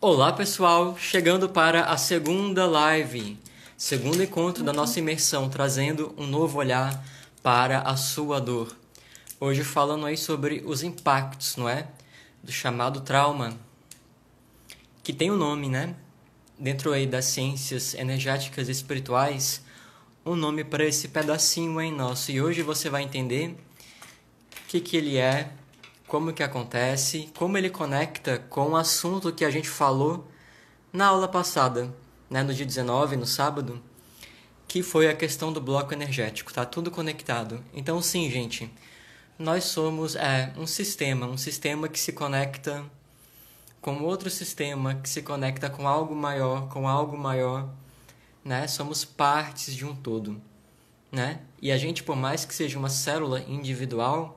Olá pessoal, chegando para a segunda live, segundo encontro da nossa imersão, trazendo um novo olhar para a sua dor. Hoje falando aí sobre os impactos, não é? Do chamado trauma, que tem um nome, né? Dentro aí das ciências energéticas e espirituais, um nome para esse pedacinho aí nosso. E hoje você vai entender o que ele é, como que acontece, como ele conecta com o assunto que a gente falou na aula passada, né, no dia 19, no sábado, que foi a questão do bloco energético. Tá tudo conectado. Então, sim, gente, nós somos um sistema que se conecta com outro sistema, que se conecta com algo maior, né? Somos partes de um todo, né? E a gente, por mais que seja uma célula individual,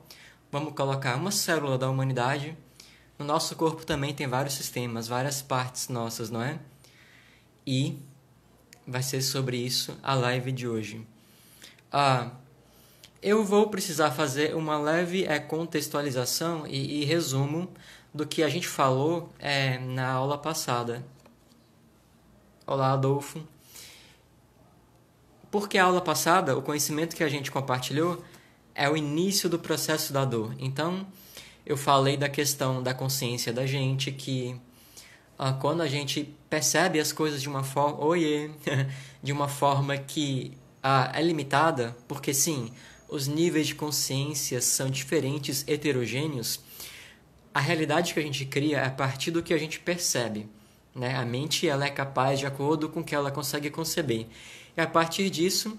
vamos colocar uma célula da humanidade, no nosso corpo também tem vários sistemas, várias partes nossas, não é? E vai ser sobre isso a live de hoje. Eu vou precisar fazer uma leve contextualização e resumo do que a gente falou na aula passada. Olá, Adolfo. Porque a aula passada, o conhecimento que a gente compartilhou é o início do processo da dor. Então, eu falei da questão da consciência da gente, que quando a gente percebe as coisas de uma forma, de uma forma que é limitada, porque sim, os níveis de consciência são diferentes, heterogêneos, a realidade que a gente cria é a partir do que a gente percebe, né? A mente ela é capaz de acordo com o que ela consegue conceber. E a partir disso,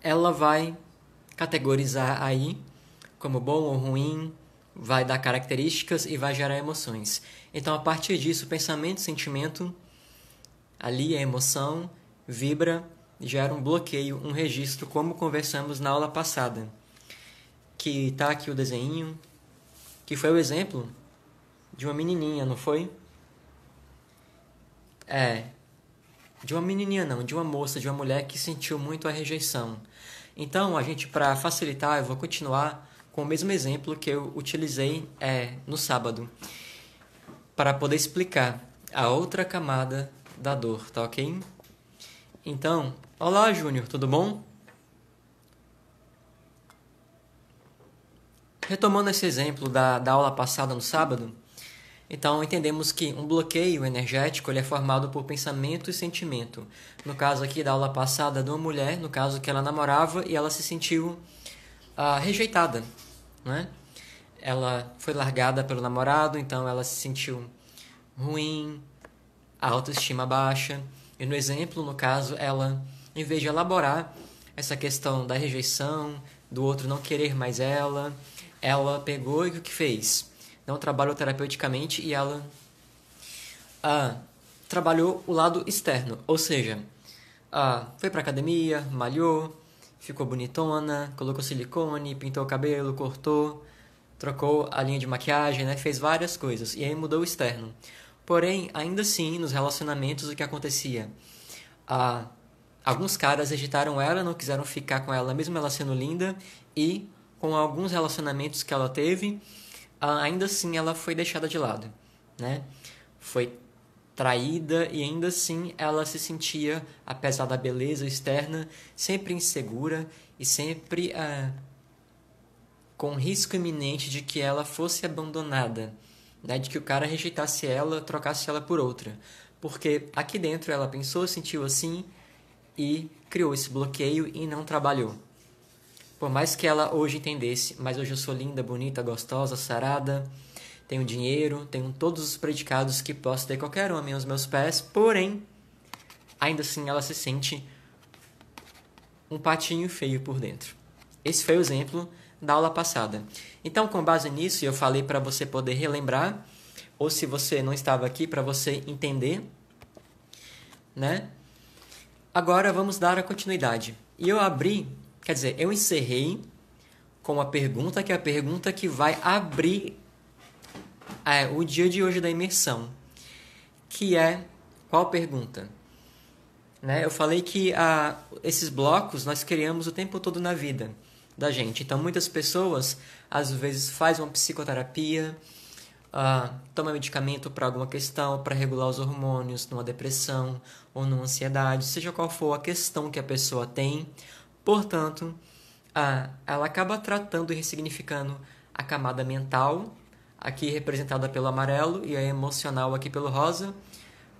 ela vai categorizar aí como bom ou ruim, vai dar características e vai gerar emoções. Então, a partir disso, pensamento, sentimento, ali a emoção, vibra, gera um bloqueio, um registro, como conversamos na aula passada. Que tá aqui o desenho, que foi o exemplo de uma menininha, não foi? De uma menininha não, de uma moça, de uma mulher que sentiu muito a rejeição. Então, a gente, para facilitar, eu vou continuar com o mesmo exemplo que eu utilizei no sábado, para poder explicar a outra camada da dor, tá ok? Então, olá Júnior, tudo bom? Retomando esse exemplo da aula passada no sábado, então entendemos que um bloqueio energético ele é formado por pensamento e sentimento. No caso aqui da aula passada de uma mulher, no caso que ela namorava e ela se sentiu rejeitada, né? Ela foi largada pelo namorado, então ela se sentiu ruim, a autoestima baixa. E no exemplo, no caso, ela, em vez de elaborar essa questão da rejeição, do outro não querer mais ela pegou e o que fez? Não trabalhou terapeuticamente e ela trabalhou o lado externo, ou seja, foi pra academia, malhou, ficou bonitona, colocou silicone, pintou o cabelo, cortou, trocou a linha de maquiagem, né? Fez várias coisas e aí mudou o externo. Porém, ainda assim, nos relacionamentos o que acontecia? Alguns caras rejeitaram ela, não quiseram ficar com ela, mesmo ela sendo linda, e com alguns relacionamentos que ela teve, ainda assim ela foi deixada de lado, né? Foi traída e ainda assim ela se sentia, apesar da beleza externa, sempre insegura e sempre com risco iminente de que ela fosse abandonada, né? De que o cara rejeitasse ela, trocasse ela por outra. Porque aqui dentro ela pensou, sentiu assim e criou esse bloqueio e não trabalhou. Por mais que ela hoje entendesse, mas hoje eu sou linda, bonita, gostosa, sarada, tenho dinheiro, tenho todos os predicados que posso ter qualquer homem aos meus pés, porém, ainda assim ela se sente um patinho feio por dentro. Esse foi o exemplo da aula passada. Então, com base nisso, eu falei para você poder relembrar, ou se você não estava aqui, para você entender, né? Agora vamos dar a continuidade. E eu encerrei com a pergunta, que é a pergunta que vai abrir o dia de hoje da imersão. Que é, qual pergunta? Né? Eu falei que esses blocos nós criamos o tempo todo na vida da gente. Então, muitas pessoas, às vezes, fazem uma psicoterapia, toma medicamento para alguma questão, para regular os hormônios, numa depressão ou numa ansiedade, seja qual for a questão que a pessoa tem. Portanto, ela acaba tratando e ressignificando a camada mental, aqui representada pelo amarelo, e a emocional aqui pelo rosa,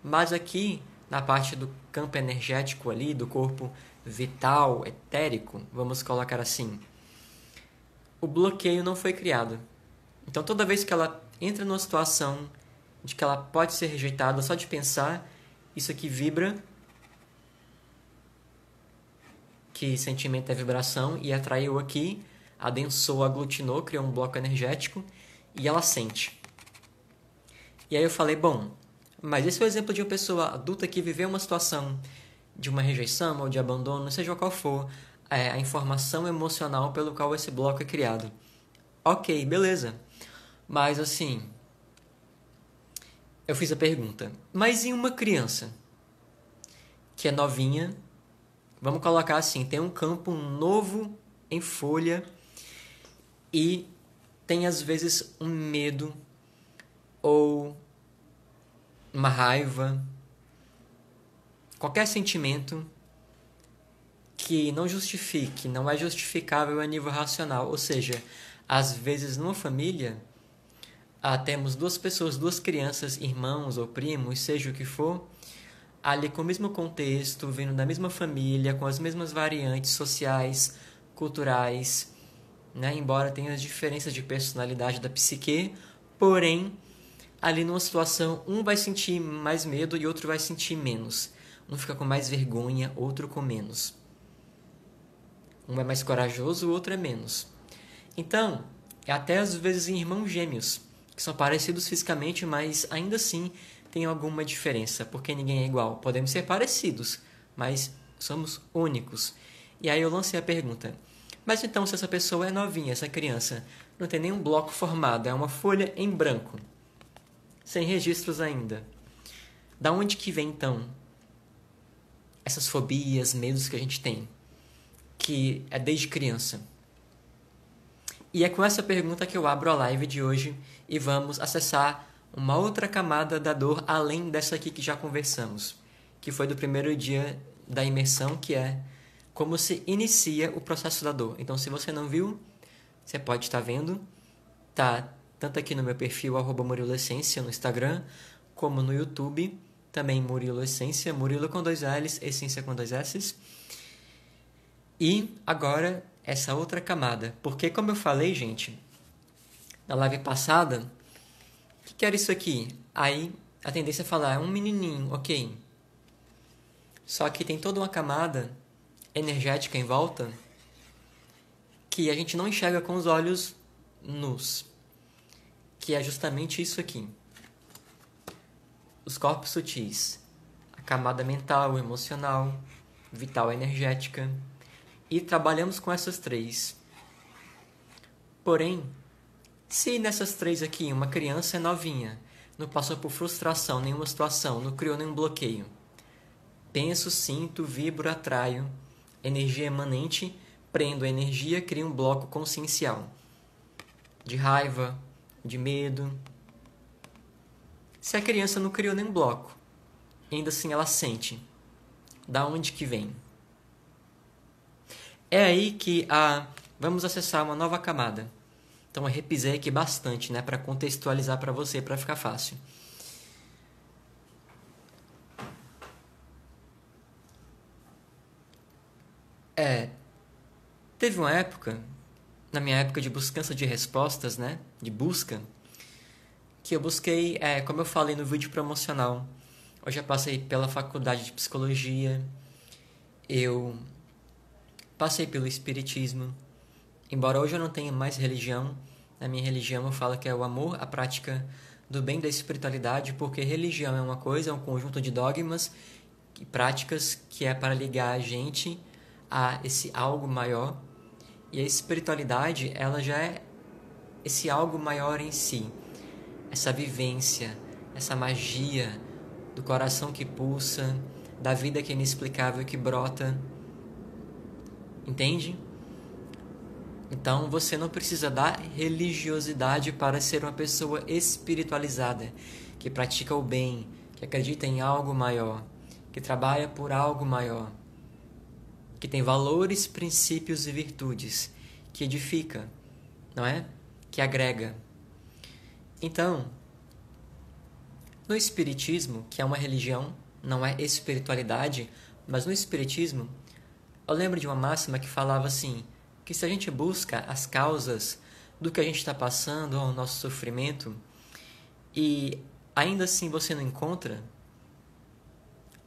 mas aqui na parte do campo energético ali, do corpo vital, etérico, vamos colocar assim, o bloqueio não foi criado. Então toda vez que ela entra numa situação de que ela pode ser rejeitada, só de pensar, isso aqui vibra, que sentimento é vibração, e atraiu aqui, adensou, aglutinou, criou um bloco energético, e ela sente. E aí eu falei, bom, mas esse é o exemplo de uma pessoa adulta que viveu uma situação de uma rejeição ou de abandono, seja qual for a informação emocional pelo qual esse bloco é criado. Ok, beleza. Mas assim, eu fiz a pergunta, mas em uma criança que é novinha, vamos colocar assim, tem um campo novo em folha e tem às vezes um medo ou uma raiva, qualquer sentimento que não justifique, não é justificável a nível racional. Ou seja, às vezes numa família temos duas pessoas, duas crianças, irmãos ou primos, seja o que for, ali com o mesmo contexto, vindo da mesma família, com as mesmas variantes sociais, culturais, né? Embora tenha as diferenças de personalidade da psique, porém, ali numa situação, um vai sentir mais medo e outro vai sentir menos. Um fica com mais vergonha, outro com menos. Um é mais corajoso, o outro é menos. Então, até às vezes em irmãos gêmeos, que são parecidos fisicamente, mas ainda assim tem alguma diferença, porque ninguém é igual. Podemos ser parecidos, mas somos únicos. E aí eu lancei a pergunta, mas então se essa pessoa é novinha, essa criança, não tem nenhum bloco formado, é uma folha em branco, sem registros ainda. Da onde que vem então essas fobias, medos que a gente tem, que é desde criança? E é com essa pergunta que eu abro a live de hoje e vamos acessar uma outra camada da dor além dessa aqui que já conversamos, que foi do primeiro dia da imersão, que é como se inicia o processo da dor. Então, se você não viu, você pode estar vendo, tá tanto aqui no meu perfil @MuriloEssência no Instagram, como no YouTube, também Murilo Essência, Murilo com 2 L's, Essência com 2 S's. E agora essa outra camada, porque como eu falei, gente, na live passada, o que era isso aqui? Aí a tendência é falar, é um menininho, ok. Só que tem toda uma camada energética em volta que a gente não enxerga com os olhos nus, que é justamente isso aqui. Os corpos sutis, a camada mental, emocional, vital, energética, e trabalhamos com essas 3. Porém, se nessas 3 aqui uma criança é novinha, não passou por frustração, nenhuma situação, não criou nenhum bloqueio, penso, sinto, vibro, atraio, energia emanente, prendo a energia, crio um bloco consciencial de raiva, de medo. Se a criança não criou nenhum bloco, ainda assim ela sente. Da onde que vem? É aí que vamos acessar uma nova camada. Então eu repisei aqui bastante, né, para contextualizar para você, para ficar fácil. Teve uma época, na minha época de buscança de respostas, né, de busca, que eu busquei, como eu falei no vídeo promocional, eu já passei pela faculdade de psicologia, eu passei pelo espiritismo, embora hoje eu não tenha mais religião. Na minha religião eu falo que é o amor, a prática do bem da espiritualidade, porque religião é uma coisa, é um conjunto de dogmas e práticas que é para ligar a gente a esse algo maior, e a espiritualidade, ela já é esse algo maior em si, essa vivência, essa magia do coração que pulsa, da vida que é inexplicável, que brota. Entende? Então você não precisa da religiosidade para ser uma pessoa espiritualizada, que pratica o bem, que acredita em algo maior, que trabalha por algo maior, que tem valores, princípios e virtudes, que edifica, não é? Que agrega. Então, no Espiritismo, que é uma religião, não é espiritualidade, mas no Espiritismo, eu lembro de uma máxima que falava assim, que se a gente busca as causas do que a gente está passando, ao nosso sofrimento, e ainda assim você não encontra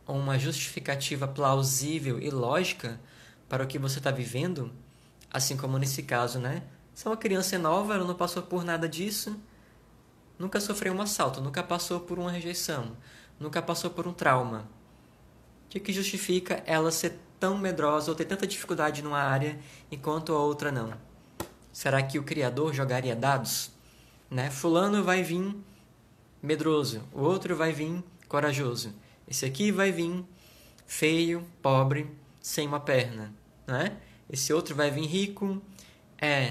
uma justificativa plausível e lógica para o que você está vivendo, assim como nesse caso, né? Se uma criança é nova, ela não passou por nada disso, nunca sofreu um assalto, nunca passou por uma rejeição, nunca passou por um trauma. O que justifica ela ser tão medrosa ou ter tanta dificuldade numa área enquanto a outra não? Será que o Criador jogaria dados? Né? Fulano vai vir medroso, o outro vai vir corajoso. Esse aqui vai vir feio, pobre, sem uma perna. Né? Esse outro vai vir rico,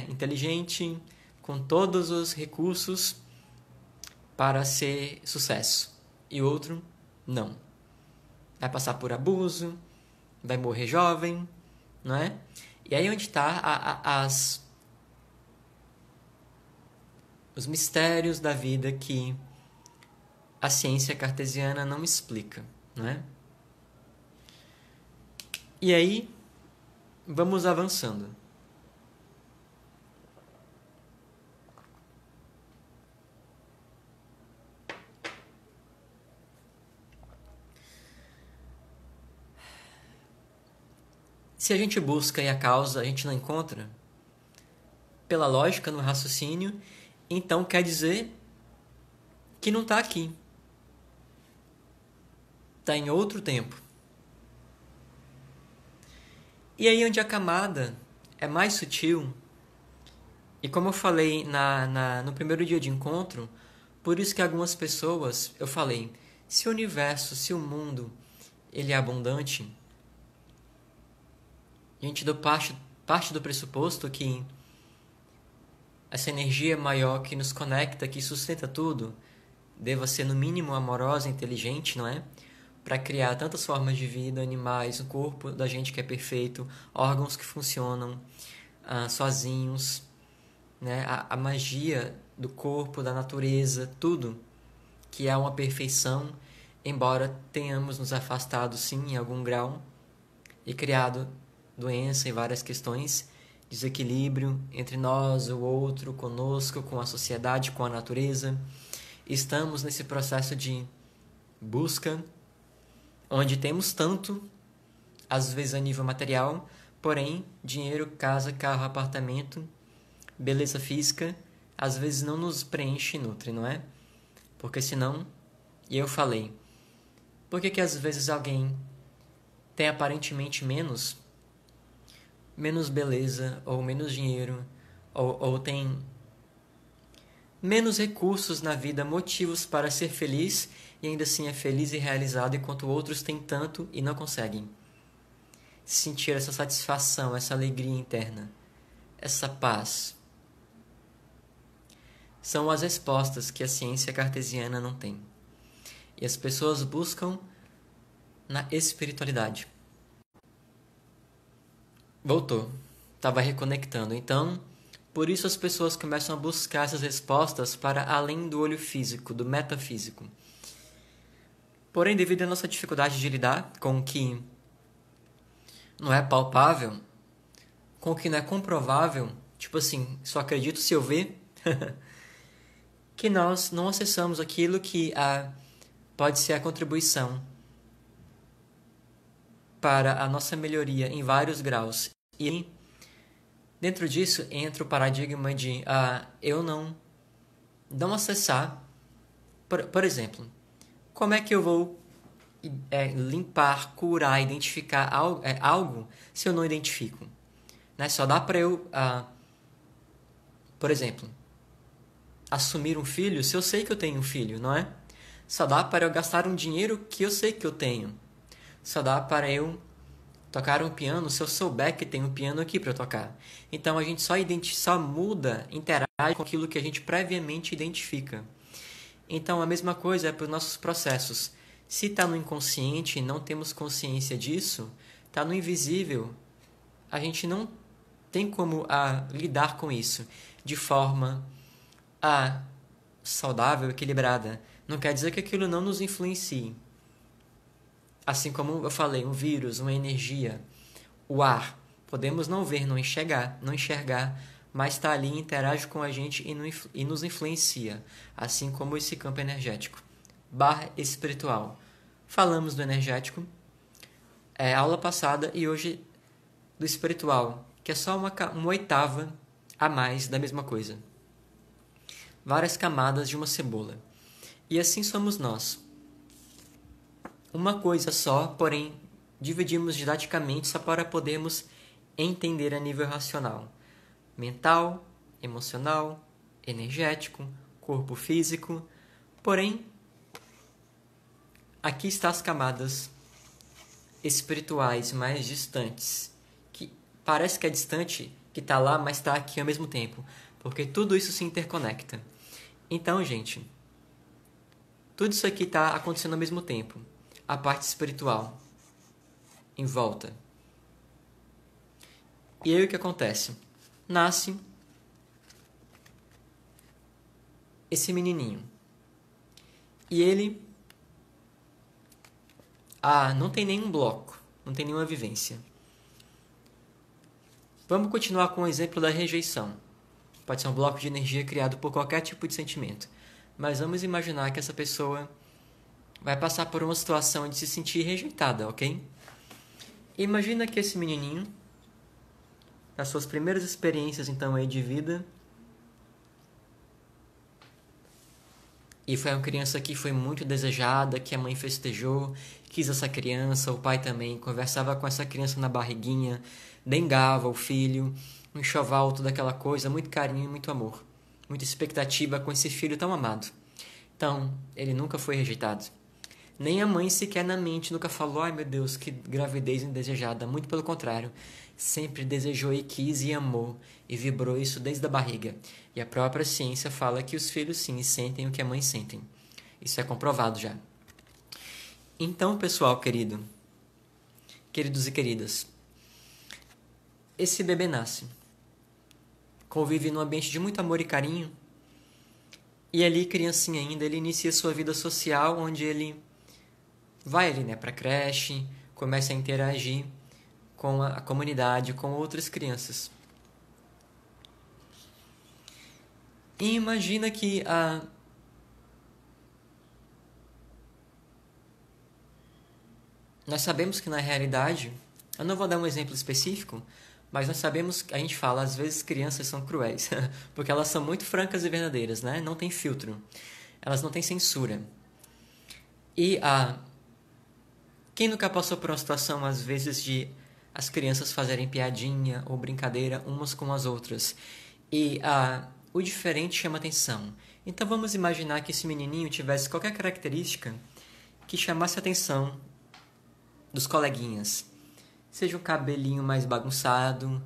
inteligente, com todos os recursos para ser sucesso. E o outro, não. Vai passar por abuso, vai morrer jovem, não é? E aí onde está os mistérios da vida que a ciência cartesiana não explica, não é? E aí, vamos avançando. Se a gente busca e a causa a gente não encontra, pela lógica, no raciocínio, então quer dizer que não está aqui. Está em outro tempo. E aí onde a camada é mais sutil, e como eu falei no primeiro dia de encontro, por isso que algumas pessoas, eu falei, se o universo, se o mundo, ele é abundante, a gente deu parte do pressuposto que essa energia maior que nos conecta, que sustenta tudo, deva ser no mínimo amorosa e inteligente, não é? Para criar tantas formas de vida, animais, o corpo da gente que é perfeito, órgãos que funcionam sozinhos, né? A magia do corpo, da natureza, tudo que é uma perfeição, embora tenhamos nos afastado sim em algum grau e criado doença e várias questões, desequilíbrio entre nós, o outro, conosco, com a sociedade, com a natureza. Estamos nesse processo de busca, onde temos tanto, às vezes a nível material, porém, dinheiro, casa, carro, apartamento, beleza física, às vezes não nos preenche e nutre, não é? Porque senão, e eu falei, por que às vezes alguém tem aparentemente menos beleza, ou menos dinheiro, ou tem menos recursos na vida, motivos para ser feliz, e ainda assim é feliz e realizado, enquanto outros têm tanto e não conseguem sentir essa satisfação, essa alegria interna, essa paz? São as respostas que a ciência cartesiana não tem. E as pessoas buscam na espiritualidade. Voltou. Estava reconectando. Então, por isso as pessoas começam a buscar essas respostas para além do olho físico, do metafísico. Porém, devido à nossa dificuldade de lidar com o que não é palpável, com o que não é comprovável, tipo assim, só acredito se eu ver, que nós não acessamos aquilo que pode ser a contribuição para a nossa melhoria em vários graus. E dentro disso entra o paradigma de eu não acessar. Por exemplo, como é que eu vou limpar, curar, identificar algo se eu não identifico? Né? Só dá para eu, por exemplo, assumir um filho se eu sei que eu tenho um filho, não é? Só dá para eu gastar um dinheiro que eu sei que eu tenho. Só dá para eu tocar um piano se eu souber que tem um piano aqui para tocar. Então a gente só muda, interage com aquilo que a gente previamente identifica. Então a mesma coisa é para os nossos processos. Se está no inconsciente e não temos consciência disso, está no invisível, a gente não tem como lidar com isso de forma saudável, equilibrada. Não quer dizer que aquilo não nos influencie. Assim como eu falei, um vírus, uma energia, o ar. Podemos não ver, não enxergar, mas está ali, interage com a gente e nos influencia. Assim como esse campo energético. Espiritual. Falamos do energético, aula passada, e hoje do espiritual, que é só uma oitava a mais da mesma coisa. Várias camadas de uma cebola. E assim somos nós. Uma coisa só, porém, dividimos didaticamente só para podermos entender a nível racional. Mental, emocional, energético, corpo físico. Porém, aqui estão as camadas espirituais mais distantes. Que parece que é distante, que está lá, mas está aqui ao mesmo tempo. Porque tudo isso se interconecta. Então, gente, tudo isso aqui está acontecendo ao mesmo tempo. A parte espiritual em volta. E aí o que acontece? Nasce esse menininho. E ele não tem nenhum bloco, não tem nenhuma vivência. Vamos continuar com o exemplo da rejeição. Pode ser um bloco de energia criado por qualquer tipo de sentimento. Mas vamos imaginar que essa pessoa vai passar por uma situação de se sentir rejeitada, ok? Imagina que esse menininho, nas suas primeiras experiências então aí de vida, e foi uma criança que foi muito desejada, que a mãe festejou, quis essa criança, o pai também, conversava com essa criança na barriguinha, dengava o filho, um enxoval, toda aquela coisa, muito carinho e muito amor. Muita expectativa com esse filho tão amado. Então, ele nunca foi rejeitado. Nem a mãe sequer na mente nunca falou, ai meu Deus, que gravidez indesejada. Muito pelo contrário, sempre desejou e quis e amou e vibrou isso desde a barriga. E a própria ciência fala que os filhos sim sentem o que a mãe sentem. Isso é comprovado já. Então, pessoal queridos e queridas, esse bebê nasce, convive num ambiente de muito amor e carinho, e ali, criancinha ainda, ele inicia sua vida social, onde ele vai ali, para a creche, começa a interagir com a comunidade, com outras crianças. E imagina que nós sabemos que na realidade, eu não vou dar um exemplo específico, mas nós sabemos, a gente fala, às vezes crianças são cruéis, porque elas são muito francas e verdadeiras, né? Não tem filtro, elas não têm censura. E quem nunca passou por uma situação, às vezes, de as crianças fazerem piadinha ou brincadeira umas com as outras, e o diferente chama atenção. Então vamos imaginar que esse menininho tivesse qualquer característica que chamasse a atenção dos coleguinhas. Seja um cabelinho mais bagunçado,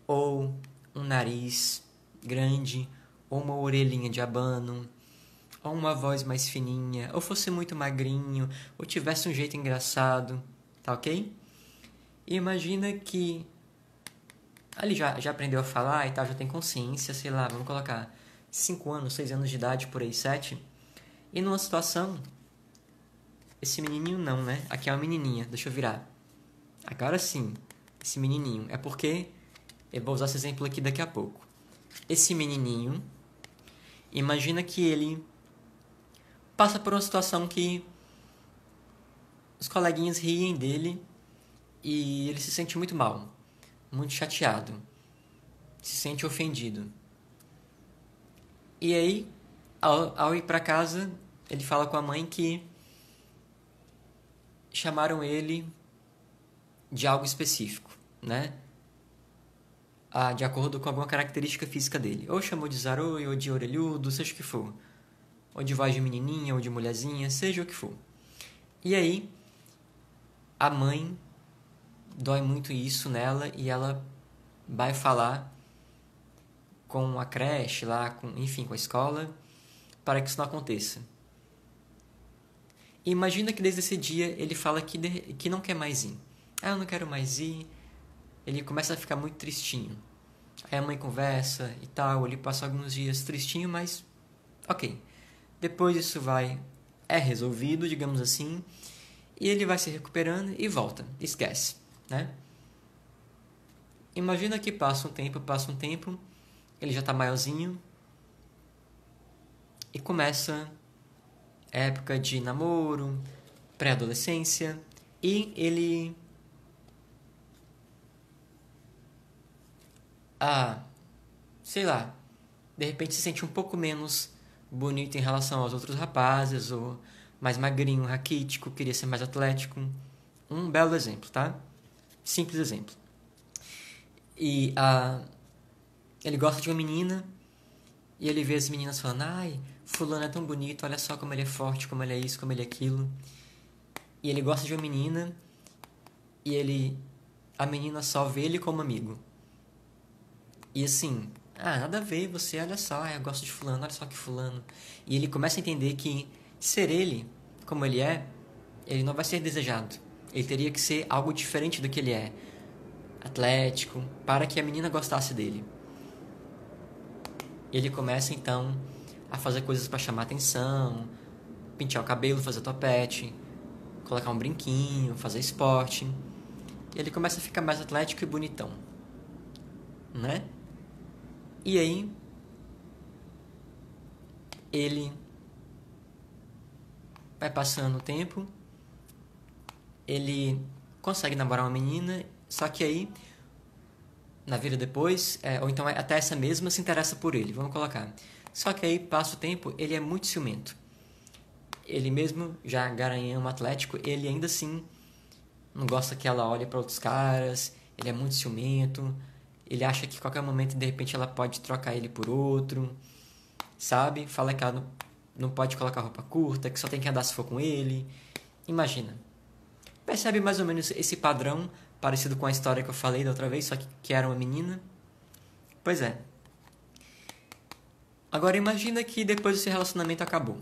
ou um nariz grande, ou uma orelhinha de abano, ou uma voz mais fininha, ou fosse muito magrinho, ou tivesse um jeito engraçado, tá ok? E imagina que ali já aprendeu a falar e tal, já tem consciência, sei lá, vamos colocar 5 anos, 6 anos de idade, por aí, 7. E numa situação, esse menininho não, né? Aqui é uma menininha, deixa eu virar. Agora sim, esse menininho. É porque eu vou usar esse exemplo aqui daqui a pouco. Esse menininho, imagina que ele passa por uma situação que os coleguinhas riem dele e ele se sente muito mal, muito chateado, se sente ofendido. E aí, ao ir para casa, ele fala com a mãe que chamaram ele de algo específico, né? De acordo com alguma característica física dele. Ou chamou de zaroi, ou de orelhudo, seja o que for. Ou de voz de menininha, ou de mulherzinha, seja o que for. E aí, a mãe dói muito isso nela e ela vai falar com a creche lá, enfim, com a escola, para que isso não aconteça. E imagina que desde esse dia ele fala que não quer mais ir. Eu não quero mais ir. Ele começa a ficar muito tristinho. Aí a mãe conversa e tal, ele passa alguns dias tristinho, mas ok. Depois isso é resolvido, digamos assim, e ele vai se recuperando e volta, esquece, né? Imagina que passa um tempo, ele já tá maiorzinho e começa a época de namoro, pré-adolescência, e ele sei lá, de repente se sente um pouco menos bonito em relação aos outros rapazes, ou mais magrinho, raquítico, queria ser mais atlético. Um belo exemplo, tá? Simples exemplo. E ele gosta de uma menina e ele vê as meninas falando: ai, fulano é tão bonito, olha só como ele é forte, como ele é isso, como ele é aquilo. E ele gosta de uma menina e a menina só vê ele como amigo. E assim, nada a ver, você, olha só, eu gosto de fulano, olha só que fulano. E ele começa a entender que ser ele, como ele não vai ser desejado. Ele teria que ser algo diferente do que ele é. Atlético, para que a menina gostasse dele. E ele começa então a fazer coisas para chamar atenção, pentear o cabelo, fazer topete, colocar um brinquinho, fazer esporte. E ele começa a ficar mais atlético e bonitão, né? E aí ele vai passando o tempo, ele consegue namorar uma menina, só que aí na vida depois, ou então até essa mesma se interessa por ele, vamos colocar. Só que aí passa o tempo, ele é muito ciumento. Ele mesmo, já garanhão atlético, ele ainda assim não gosta que ela olhe para outros caras, ele é muito ciumento, ele acha que a qualquer momento, de repente, ela pode trocar ele por outro, sabe? Fala que ela não pode colocar roupa curta, que só tem que andar se for com ele. Imagina. Percebe mais ou menos esse padrão, parecido com a história que eu falei da outra vez, só que era uma menina? Pois é. Agora imagina que depois esse relacionamento acabou.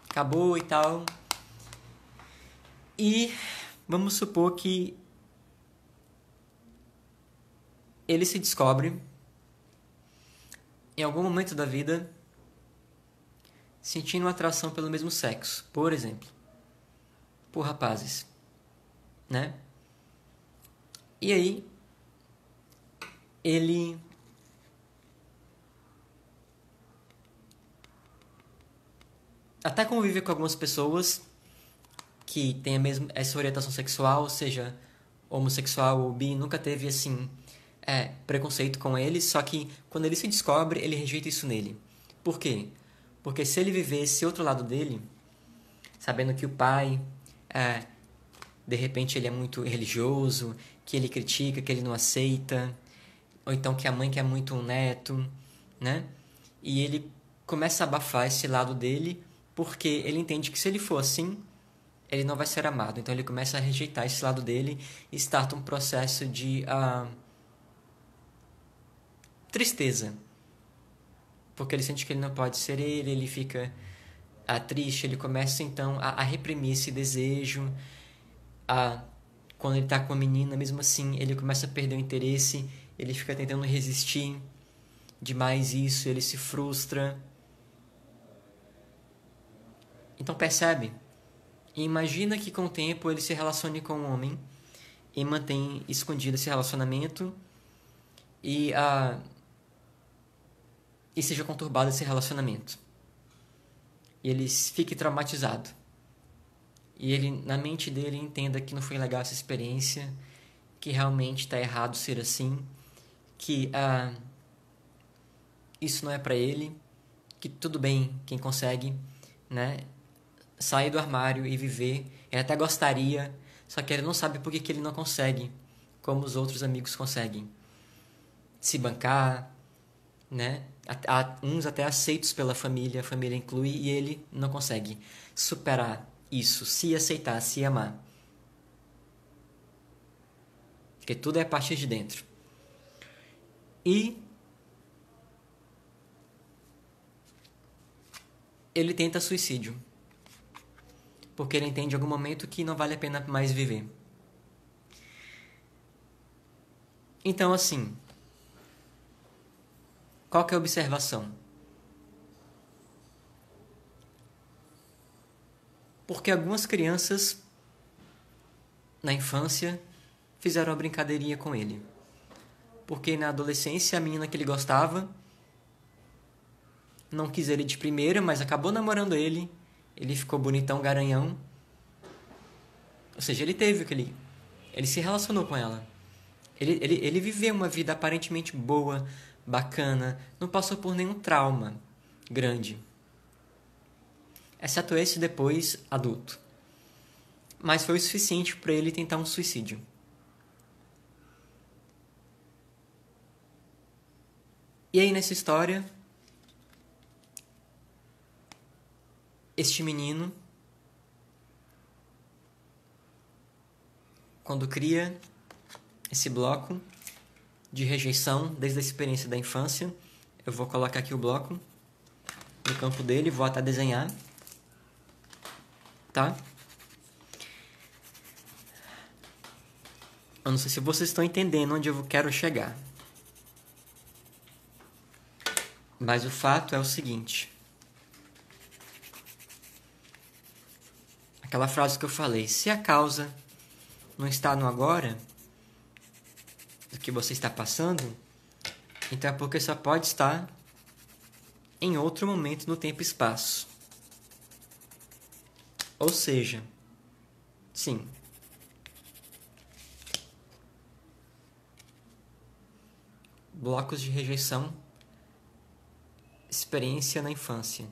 Acabou e tal. E vamos supor que ele se descobre em algum momento da vida sentindo atração pelo mesmo sexo, por exemplo, por rapazes, né? E aí ele até convive com algumas pessoas que têm essa orientação sexual, seja homossexual ou bi, nunca teve assim preconceito com ele, só que quando ele se descobre, ele rejeita isso nele. Por quê? Porque se ele viver esse outro lado dele, sabendo que o pai, de repente, ele é muito religioso, que ele critica, que ele não aceita, ou então que a mãe quer muito um neto, né? E ele começa a abafar esse lado dele, porque ele entende que se ele for assim, ele não vai ser amado. Então ele começa a rejeitar esse lado dele e starta um processo de tristeza. Porque ele sente que ele não pode ser ele fica triste, ele começa então a reprimir esse desejo. Quando ele tá com a menina, mesmo assim, ele começa a perder o interesse, ele fica tentando resistir demais isso, ele se frustra. Então percebe? E imagina que com o tempo ele se relacione com um homem e mantém escondido esse relacionamento e seja conturbado esse relacionamento. E ele fique traumatizado. E ele, na mente dele, entenda que não foi legal essa experiência, que realmente está errado ser assim, que isso não é para ele, que tudo bem quem consegue, né, sair do armário e viver. Ele até gostaria, só que ele não sabe por que ele não consegue, como os outros amigos conseguem. Se bancar, né? Uns até aceitos pela família, a família inclui, e ele não consegue superar isso, se aceitar, se amar. Porque tudo é a partir de dentro. E ele tenta suicídio. Porque ele entende em algum momento que não vale a pena mais viver. Então, assim, qual que é a observação? Porque algumas crianças, na infância, fizeram uma brincadeirinha com ele. Porque na adolescência, a menina que ele gostava não quis ele de primeira, mas acabou namorando ele. Ele ficou bonitão, garanhão. Ou seja, ele teve aquele... Ele se relacionou com ela. Ele viveu uma vida aparentemente boa, bacana, não passou por nenhum trauma grande. Exceto esse depois adulto. Mas foi o suficiente para ele tentar um suicídio. E aí nessa história, este menino, quando cria esse bloco de rejeição desde a experiência da infância, eu vou colocar aqui o bloco no campo dele, vou até desenhar, tá? Eu não sei se vocês estão entendendo onde eu quero chegar. Mas o fato é o seguinte. Aquela frase que eu falei, se a causa não está no agora, do que você está passando, então é porque só pode estar em outro momento no tempo e espaço. Ou seja, sim, blocos de rejeição, experiência na infância.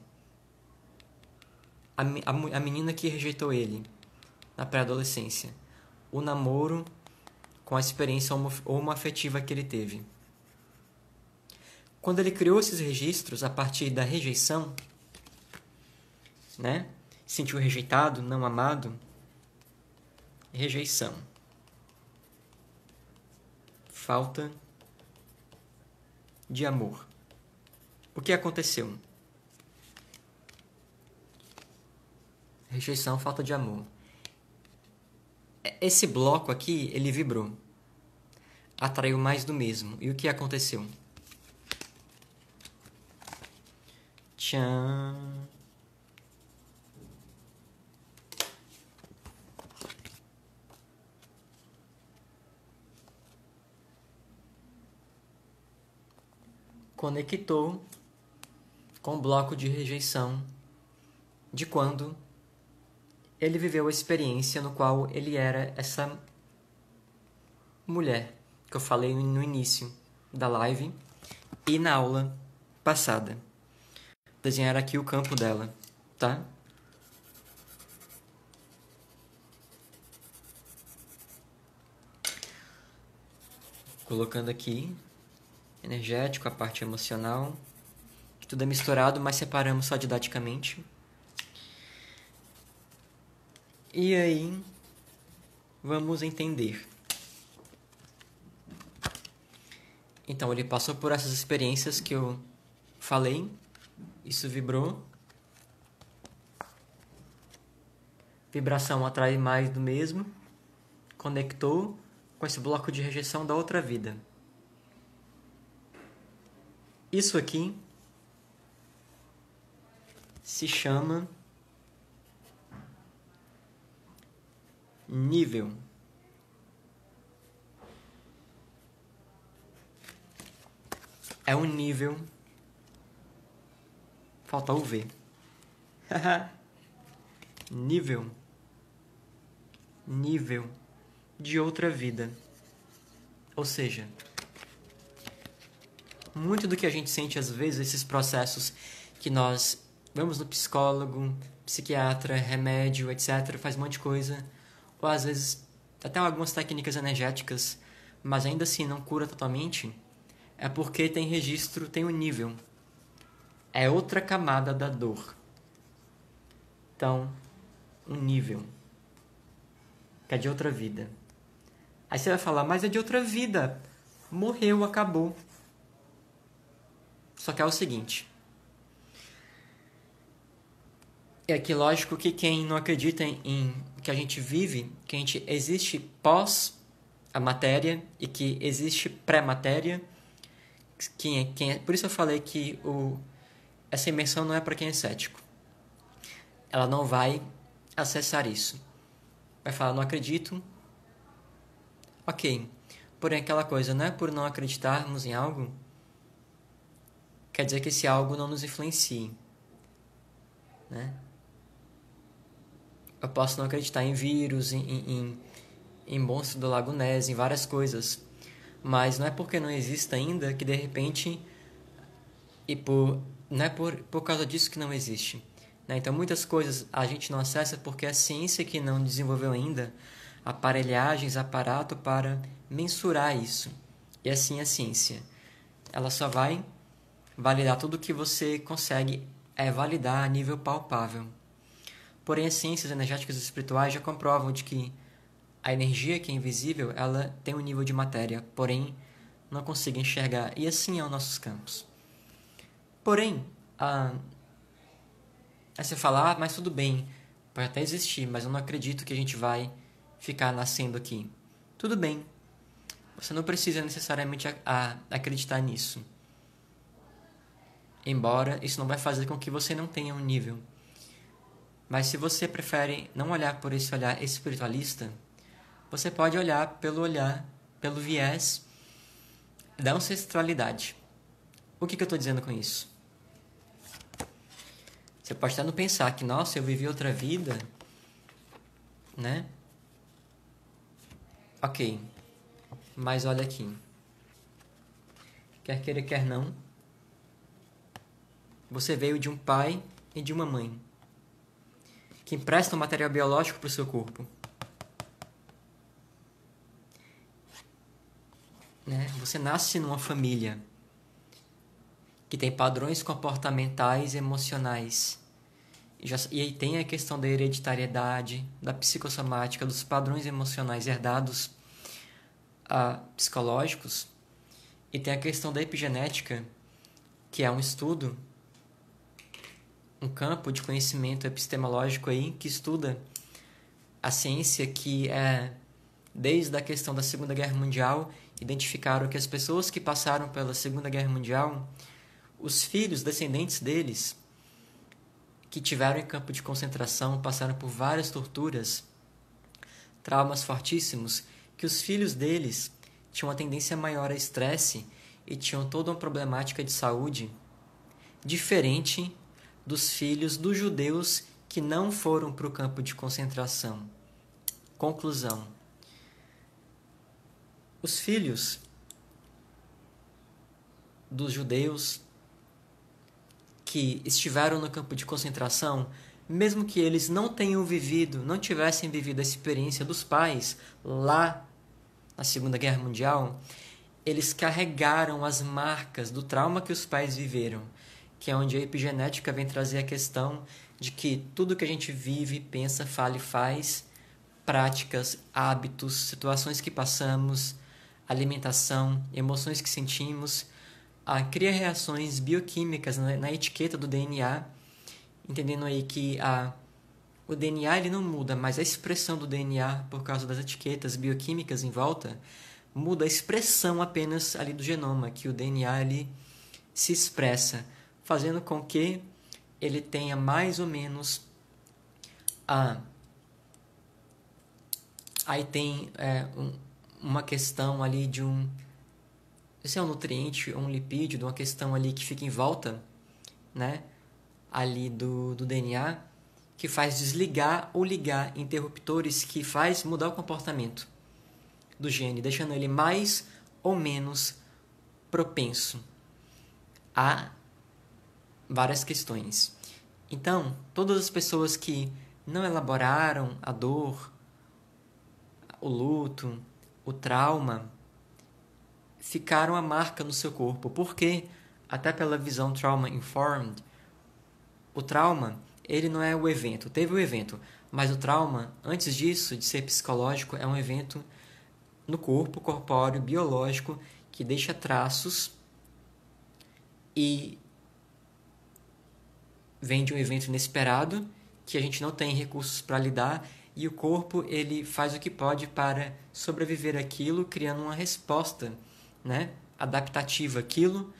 A menina que rejeitou ele na pré-adolescência. O namoro com a experiência homoafetiva que ele teve. Quando ele criou esses registros a partir da rejeição, né? Sentiu rejeitado, não amado. Rejeição. Falta de amor. O que aconteceu? Rejeição, falta de amor. Esse bloco aqui, ele vibrou. Atraiu mais do mesmo. E o que aconteceu? Tchan. Conectou com o bloco de rejeição de quando ele viveu a experiência no qual ele era essa mulher que eu falei no início da live e na aula passada. Vou desenhar aqui o campo dela, tá? Colocando aqui energético, a parte emocional, que tudo é misturado, mas separamos só didaticamente. E aí, vamos entender. Então, ele passou por essas experiências que eu falei, isso vibrou. Vibração atrai mais do mesmo, conectou com esse bloco de rejeição da outra vida. Isso aqui se chama nível. É um nível. Falta o V. Nível. Nível de outra vida. Ou seja, muito do que a gente sente às vezes, esses processos que nós vamos no psicólogo, psiquiatra, remédio, etc., faz um monte de coisa, ou às vezes até algumas técnicas energéticas, mas ainda assim não cura totalmente, é porque tem registro, tem um nível. É outra camada da dor. Então, um nível que é de outra vida. Aí você vai falar, mas é de outra vida. Morreu, acabou. Só que é o seguinte. É que lógico que quem não acredita em que a gente vive, que a gente existe pós a matéria e que existe pré-matéria, por isso eu falei que essa imersão não é para quem é cético. Ela não vai acessar isso. Vai falar, não acredito. Ok. Porém, aquela coisa, não é por não acreditarmos em algo, quer dizer que esse algo não nos influencie. Né? Eu posso não acreditar em vírus, em monstro do Lago Ness, em várias coisas. Mas não é porque não existe ainda que de repente não é por causa disso que não existe. Né? Então muitas coisas a gente não acessa porque a ciência que não desenvolveu ainda aparelhagens, aparato para mensurar isso. E assim a ciência. Ela só vai validar tudo que você consegue validar a nível palpável. Porém, as ciências energéticas e espirituais já comprovam de que a energia que é invisível, ela tem um nível de matéria, porém não consegue enxergar. E assim é os nossos campos. Porém, aí você fala, mas tudo bem, pode até existir, mas eu não acredito que a gente vai ficar nascendo aqui. Tudo bem, você não precisa necessariamente acreditar nisso. Embora isso não vai fazer com que você não tenha um nível. Mas se você prefere não olhar por esse olhar espiritualista, você pode olhar pelo viés da ancestralidade. O que eu estou dizendo com isso? Você pode até não pensar que, nossa, eu vivi outra vida, né? Ok, mas olha aqui. Quer queira, quer não, você veio de um pai e de uma mãe que emprestam material biológico para o seu corpo. Né? Você nasce numa família que tem padrões comportamentais e emocionais. E aí tem a questão da hereditariedade, da psicossomática, dos padrões emocionais herdados psicológicos. E tem a questão da epigenética, que é um estudo, um campo de conhecimento epistemológico aí que estuda a ciência que desde a questão da Segunda Guerra Mundial, identificaram que as pessoas que passaram pela Segunda Guerra Mundial, os filhos, descendentes deles, que tiveram em campo de concentração, passaram por várias torturas, traumas fortíssimos, que os filhos deles tinham uma tendência maior a estresse e tinham toda uma problemática de saúde diferente dos filhos dos judeus que não foram para o campo de concentração. Conclusão. Os filhos dos judeus que estiveram no campo de concentração, mesmo que eles não tivessem vivido a experiência dos pais lá na Segunda Guerra Mundial, eles carregaram as marcas do trauma que os pais viveram, que é onde a epigenética vem trazer a questão de que tudo que a gente vive, pensa, fala e faz, práticas, hábitos, situações que passamos, alimentação, emoções que sentimos, cria reações bioquímicas na etiqueta do DNA, entendendo aí que o DNA ele não muda, mas a expressão do DNA, por causa das etiquetas bioquímicas em volta, muda a expressão apenas ali do genoma, que o DNA ele se expressa, fazendo com que ele tenha mais ou menos aí tem uma questão ali de esse é um nutriente ou um lipídio, de uma questão ali que fica em volta, né, ali do DNA, que faz desligar ou ligar interruptores que faz mudar o comportamento do gene, deixando ele mais ou menos propenso a várias questões. Então, todas as pessoas que não elaboraram a dor, o luto, o trauma, ficaram a marca no seu corpo, porque, até pela visão trauma-informed, o trauma, ele não é o evento. Teve o evento, mas o trauma, antes disso, de ser psicológico, é um evento no corpo corpóreo, biológico, que deixa traços e vem de um evento inesperado que a gente não tem recursos para lidar, e o corpo ele faz o que pode para sobreviver àquilo, criando uma resposta, né, adaptativa àquilo,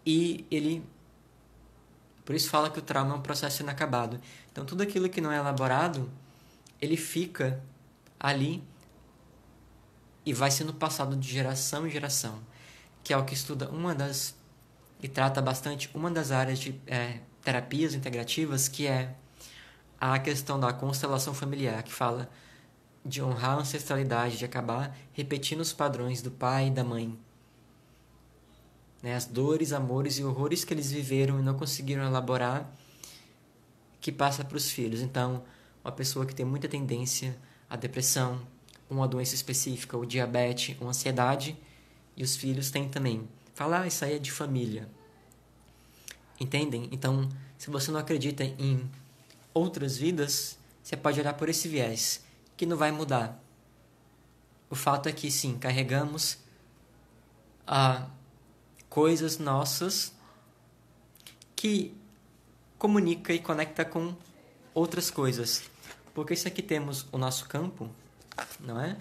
e ele por isso fala que o trauma é um processo inacabado. Então tudo aquilo que não é elaborado, ele fica ali e vai sendo passado de geração em geração, que é o que estuda e trata bastante uma das áreas de terapias integrativas, que é a questão da constelação familiar, que fala de honrar a ancestralidade, de acabar repetindo os padrões do pai e da mãe. Né? As dores, amores e horrores que eles viveram e não conseguiram elaborar, que passa para os filhos. Então, uma pessoa que tem muita tendência à depressão, uma doença específica, ou diabetes, ou ansiedade, e os filhos têm também. Fala, isso aí é de família. Entendem? Então, se você não acredita em outras vidas, você pode olhar por esse viés, que não vai mudar. O fato é que, sim, carregamos coisas nossas que comunica e conecta com outras coisas. Porque isso aqui temos o nosso campo, não é?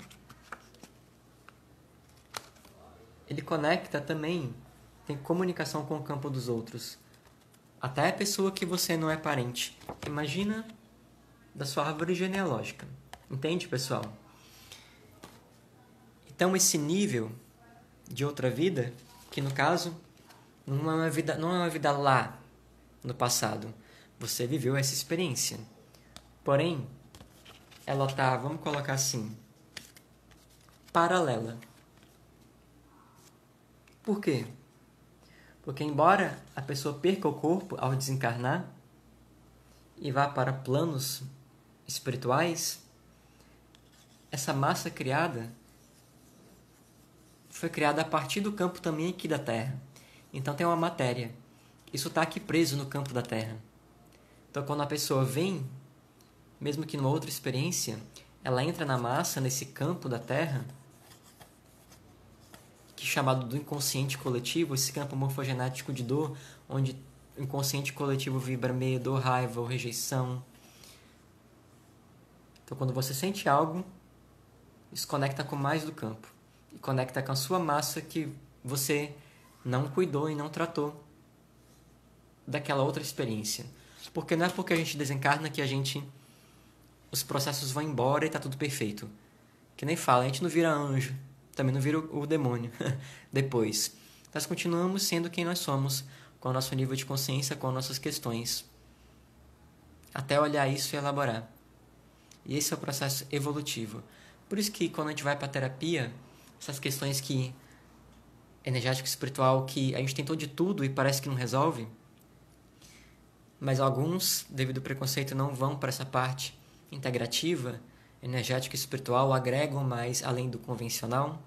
Ele conecta também, tem comunicação com o campo dos outros. Até a pessoa que você não é parente. Imagina da sua árvore genealógica. Entende, pessoal? Então, esse nível de outra vida, que no caso não é uma vida lá no passado. Você viveu essa experiência. Porém, ela tá, vamos colocar assim, paralela. Por quê? Porque embora a pessoa perca o corpo ao desencarnar e vá para planos espirituais, essa massa criada foi criada a partir do campo também aqui da Terra. Então tem uma matéria. Isso está aqui preso no campo da Terra. Então quando a pessoa vem, mesmo que numa outra experiência, ela entra na massa, nesse campo da Terra, que é chamado do inconsciente coletivo, esse campo morfogenético de dor, onde o inconsciente coletivo vibra medo, raiva ou rejeição. Então quando você sente algo, isso conecta com mais do campo. E conecta com a sua massa que você não cuidou e não tratou daquela outra experiência. Porque não é porque a gente desencarna que os processos vão embora e está tudo perfeito. Que nem fala, a gente não vira anjo, também não vira o demônio depois. Nós continuamos sendo quem nós somos, com o nosso nível de consciência, com as nossas questões. Até olhar isso e elaborar. E esse é o processo evolutivo. Por isso que quando a gente vai para a terapia, essas questões que energético e espiritual, que a gente tentou de tudo e parece que não resolve, mas alguns, devido ao preconceito, não vão para essa parte integrativa, energética e espiritual, agregam mais além do convencional.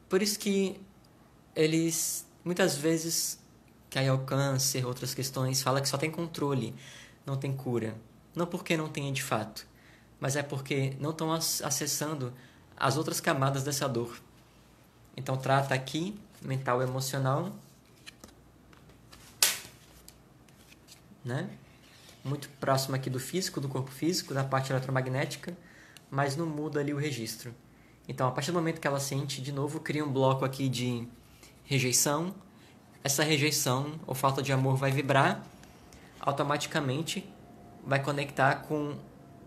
Por isso que eles, muitas vezes, caem ao câncer, outras questões, fala que só tem controle, não tem cura. Não porque não tenha de fato, mas é porque não estão acessando as outras camadas dessa dor. Então trata aqui, mental e emocional, né? Muito próximo aqui do físico, do corpo físico, da parte eletromagnética, mas não muda ali o registro. Então, a partir do momento que ela sente, de novo, cria um bloco aqui de rejeição. Essa rejeição ou falta de amor vai vibrar, automaticamente vai conectar com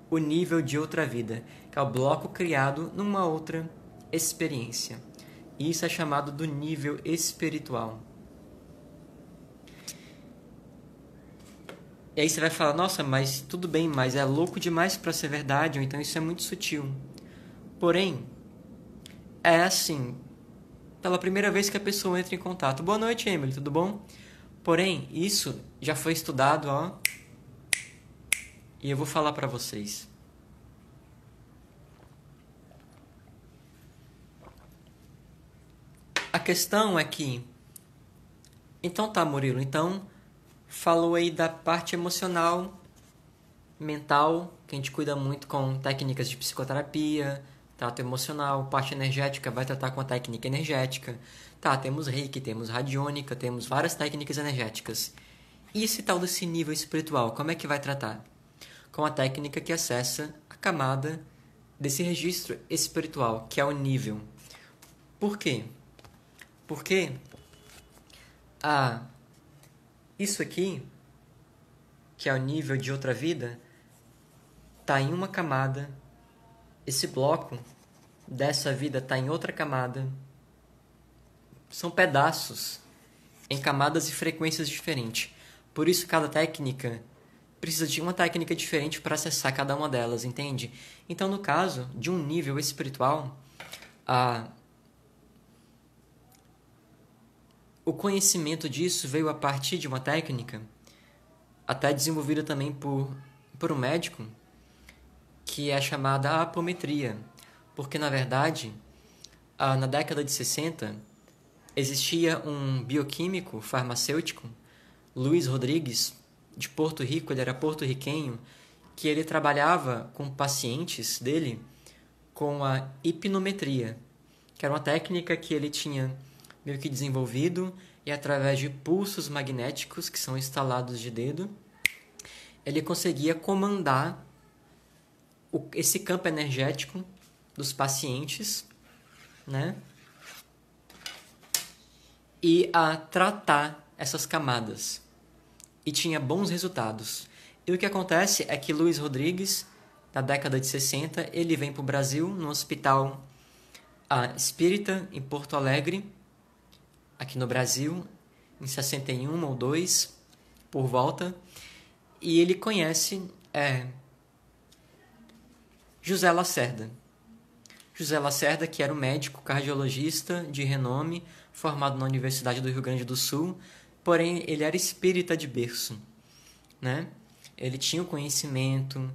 o nível de outra vida, que é o bloco criado numa outra experiência. E isso é chamado do nível espiritual. E aí você vai falar, nossa, mas tudo bem, mas é louco demais para ser verdade, ou então isso é muito sutil. Porém, é assim, pela primeira vez que a pessoa entra em contato. Boa noite, Emily, tudo bom? Porém, isso já foi estudado, ó, e eu vou falar para vocês. A questão é que, então tá, Murilo, então falou aí da parte emocional mental, que a gente cuida muito com técnicas de psicoterapia, trato emocional, parte energética vai tratar com a técnica energética. Tá, temos Reiki, temos radiônica, temos várias técnicas energéticas. E esse tal desse nível espiritual, como é que vai tratar? Com a técnica que acessa a camada desse registro espiritual, que é o nível. Por quê? Porque isso aqui, que é o nível de outra vida, está em uma camada, esse bloco dessa vida está em outra camada. São pedaços em camadas e frequências diferentes. Por isso, cada técnica precisa de uma técnica diferente para acessar cada uma delas, entende? Então, no caso de um nível espiritual, o conhecimento disso veio a partir de uma técnica, até desenvolvida também por um médico, que é chamada apometria. Porque, na verdade, na década de 60, existia um bioquímico farmacêutico, Luiz Rodrigues, de Porto Rico, ele era porto-riquenho, que ele trabalhava com pacientes dele com a hipnometria, que era uma técnica que ele tinha meio que desenvolvido e através de pulsos magnéticos que são instalados de dedo, ele conseguia comandar esse campo energético dos pacientes, né? E a tratar essas camadas. E tinha bons resultados. E o que acontece é que Luiz Rodrigues, na década de 60, ele vem para o Brasil, no hospital espírita, em Porto Alegre, aqui no Brasil, em 61 ou 2, por volta, e ele conhece José Lacerda. José Lacerda, que era um médico cardiologista de renome, formado na Universidade do Rio Grande do Sul, porém ele era espírita de berço, né? Ele tinha o conhecimento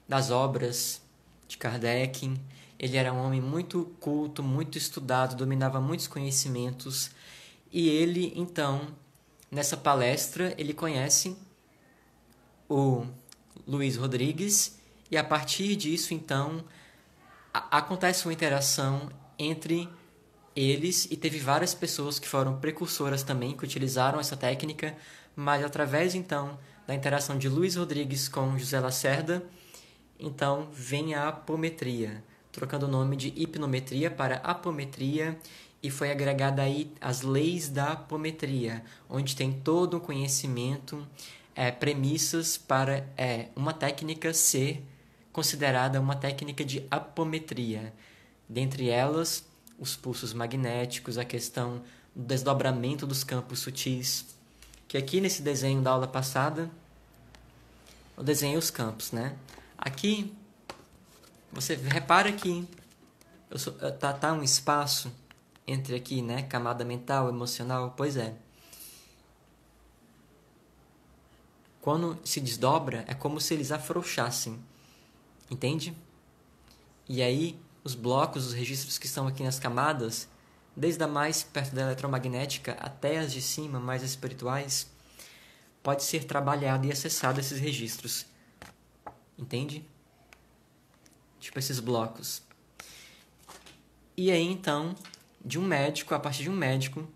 das obras de Kardec, ele era um homem muito culto, muito estudado, dominava muitos conhecimentos, e ele, então, nessa palestra, ele conhece o Luiz Rodrigues, e a partir disso, então, acontece uma interação entre eles, e teve várias pessoas que foram precursoras também, que utilizaram essa técnica, mas através, então, da interação de Luiz Rodrigues com José Lacerda, então vem a apometria, trocando o nome de hipnometria para apometria, e foi agregada aí as leis da apometria, onde tem todo o conhecimento, premissas para uma técnica ser considerada uma técnica de apometria. Dentre elas, os pulsos magnéticos, a questão do desdobramento dos campos sutis, que aqui nesse desenho da aula passada, eu desenhei os campos, né? Aqui, você repara que tá um espaço entre aqui, né? Camada mental, emocional, pois é. Quando se desdobra, é como se eles afrouxassem, entende? E aí, os blocos, os registros que estão aqui nas camadas, desde a mais perto da eletromagnética até as de cima, mais espirituais, pode ser trabalhado e acessado esses registros. Entende? Tipo esses blocos. E aí, então, de um médico, a partir de um médico,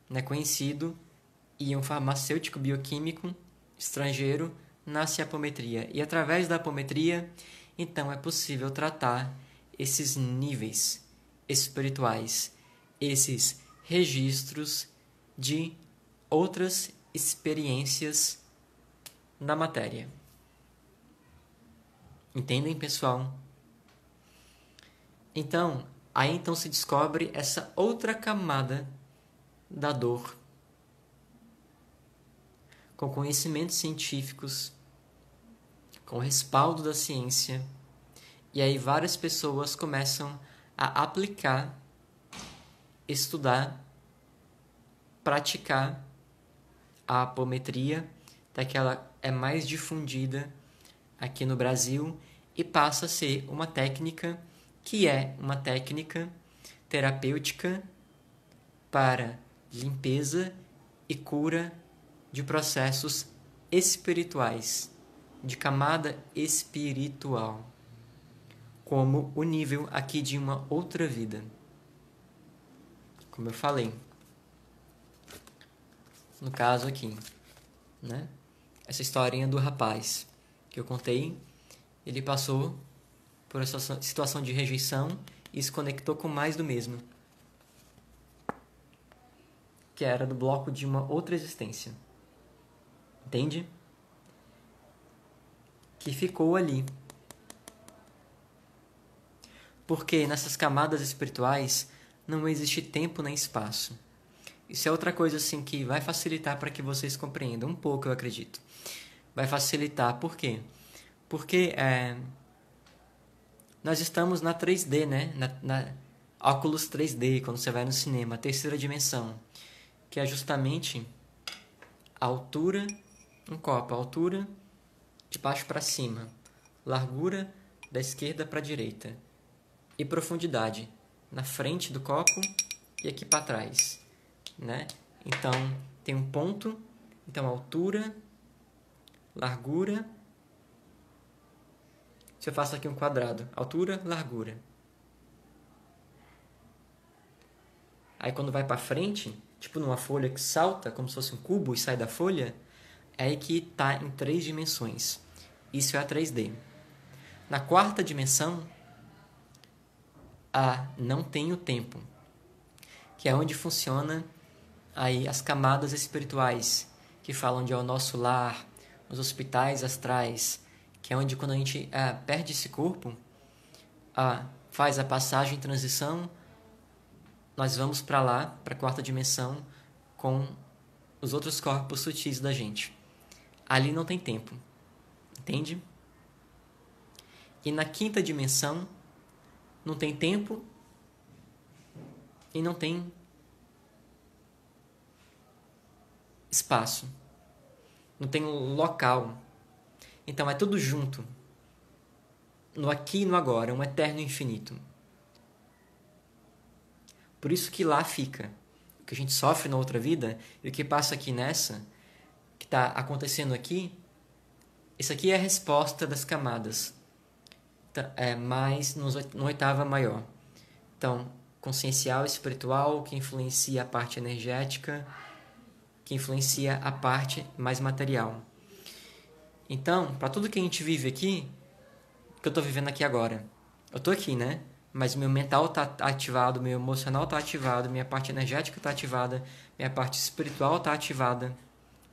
né, conhecido, e um farmacêutico bioquímico estrangeiro, nasce a apometria. E através da apometria, então, é possível tratar esses níveis espirituais, esses registros de outras experiências na matéria. Entendem, pessoal? Então, aí então se descobre essa outra camada da dor, com conhecimentos científicos, com respaldo da ciência, e aí várias pessoas começam a aplicar, estudar, praticar a apometria, até que ela é mais difundida aqui no Brasil e passa a ser uma técnica que é uma técnica terapêutica para limpeza e cura de processos espirituais. de camada espiritual, como o nível aqui de uma outra vida. Como eu falei, no caso aqui, né? Essa historinha do rapaz que eu contei, ele passou por essa situação de rejeição e se conectou com mais do mesmo, que era do bloco de uma outra existência. Entende? Que ficou ali. Porque nessas camadas espirituais não existe tempo nem espaço. Isso é outra coisa assim que vai facilitar para que vocês compreendam um pouco, eu acredito. Vai facilitar, por quê? Porque nós estamos na 3D, né? Na óculos 3D, quando você vai no cinema, a terceira dimensão, que é justamente a altura, um copo, a altura de baixo para cima, largura da esquerda para a direita e profundidade na frente do copo e aqui para trás, né? Então, tem um ponto, então altura, largura. Se eu faço aqui um quadrado, altura, largura. Aí quando vai para frente, tipo numa folha que salta, como se fosse um cubo e sai da folha, é aí que está em 3 dimensões. Isso é a 3D. Na 4ª dimensão, não tem o tempo, que é onde funciona aí as camadas espirituais, que falam de ao nosso lar, os hospitais astrais, que é onde quando a gente perde esse corpo, faz a passagem em transição, nós vamos para lá, para a 4ª dimensão, com os outros corpos sutis da gente. Ali não tem tempo, entende? E na 5ª dimensão, não tem tempo e não tem espaço. Não tem local. Então é tudo junto. No aqui e no agora, um eterno infinito. Por isso que lá fica. O que a gente sofre na outra vida e o que passa aqui nessa, que está acontecendo aqui, isso aqui é a resposta das camadas. Mais no 8ª maior. Então, consciencial, espiritual, que influencia a parte energética, que influencia a parte mais material. Então, para tudo que a gente vive aqui, que eu estou vivendo aqui agora, eu estou aqui, né? Mas meu mental está ativado, meu emocional está ativado, minha parte energética está ativada, minha parte espiritual está ativada,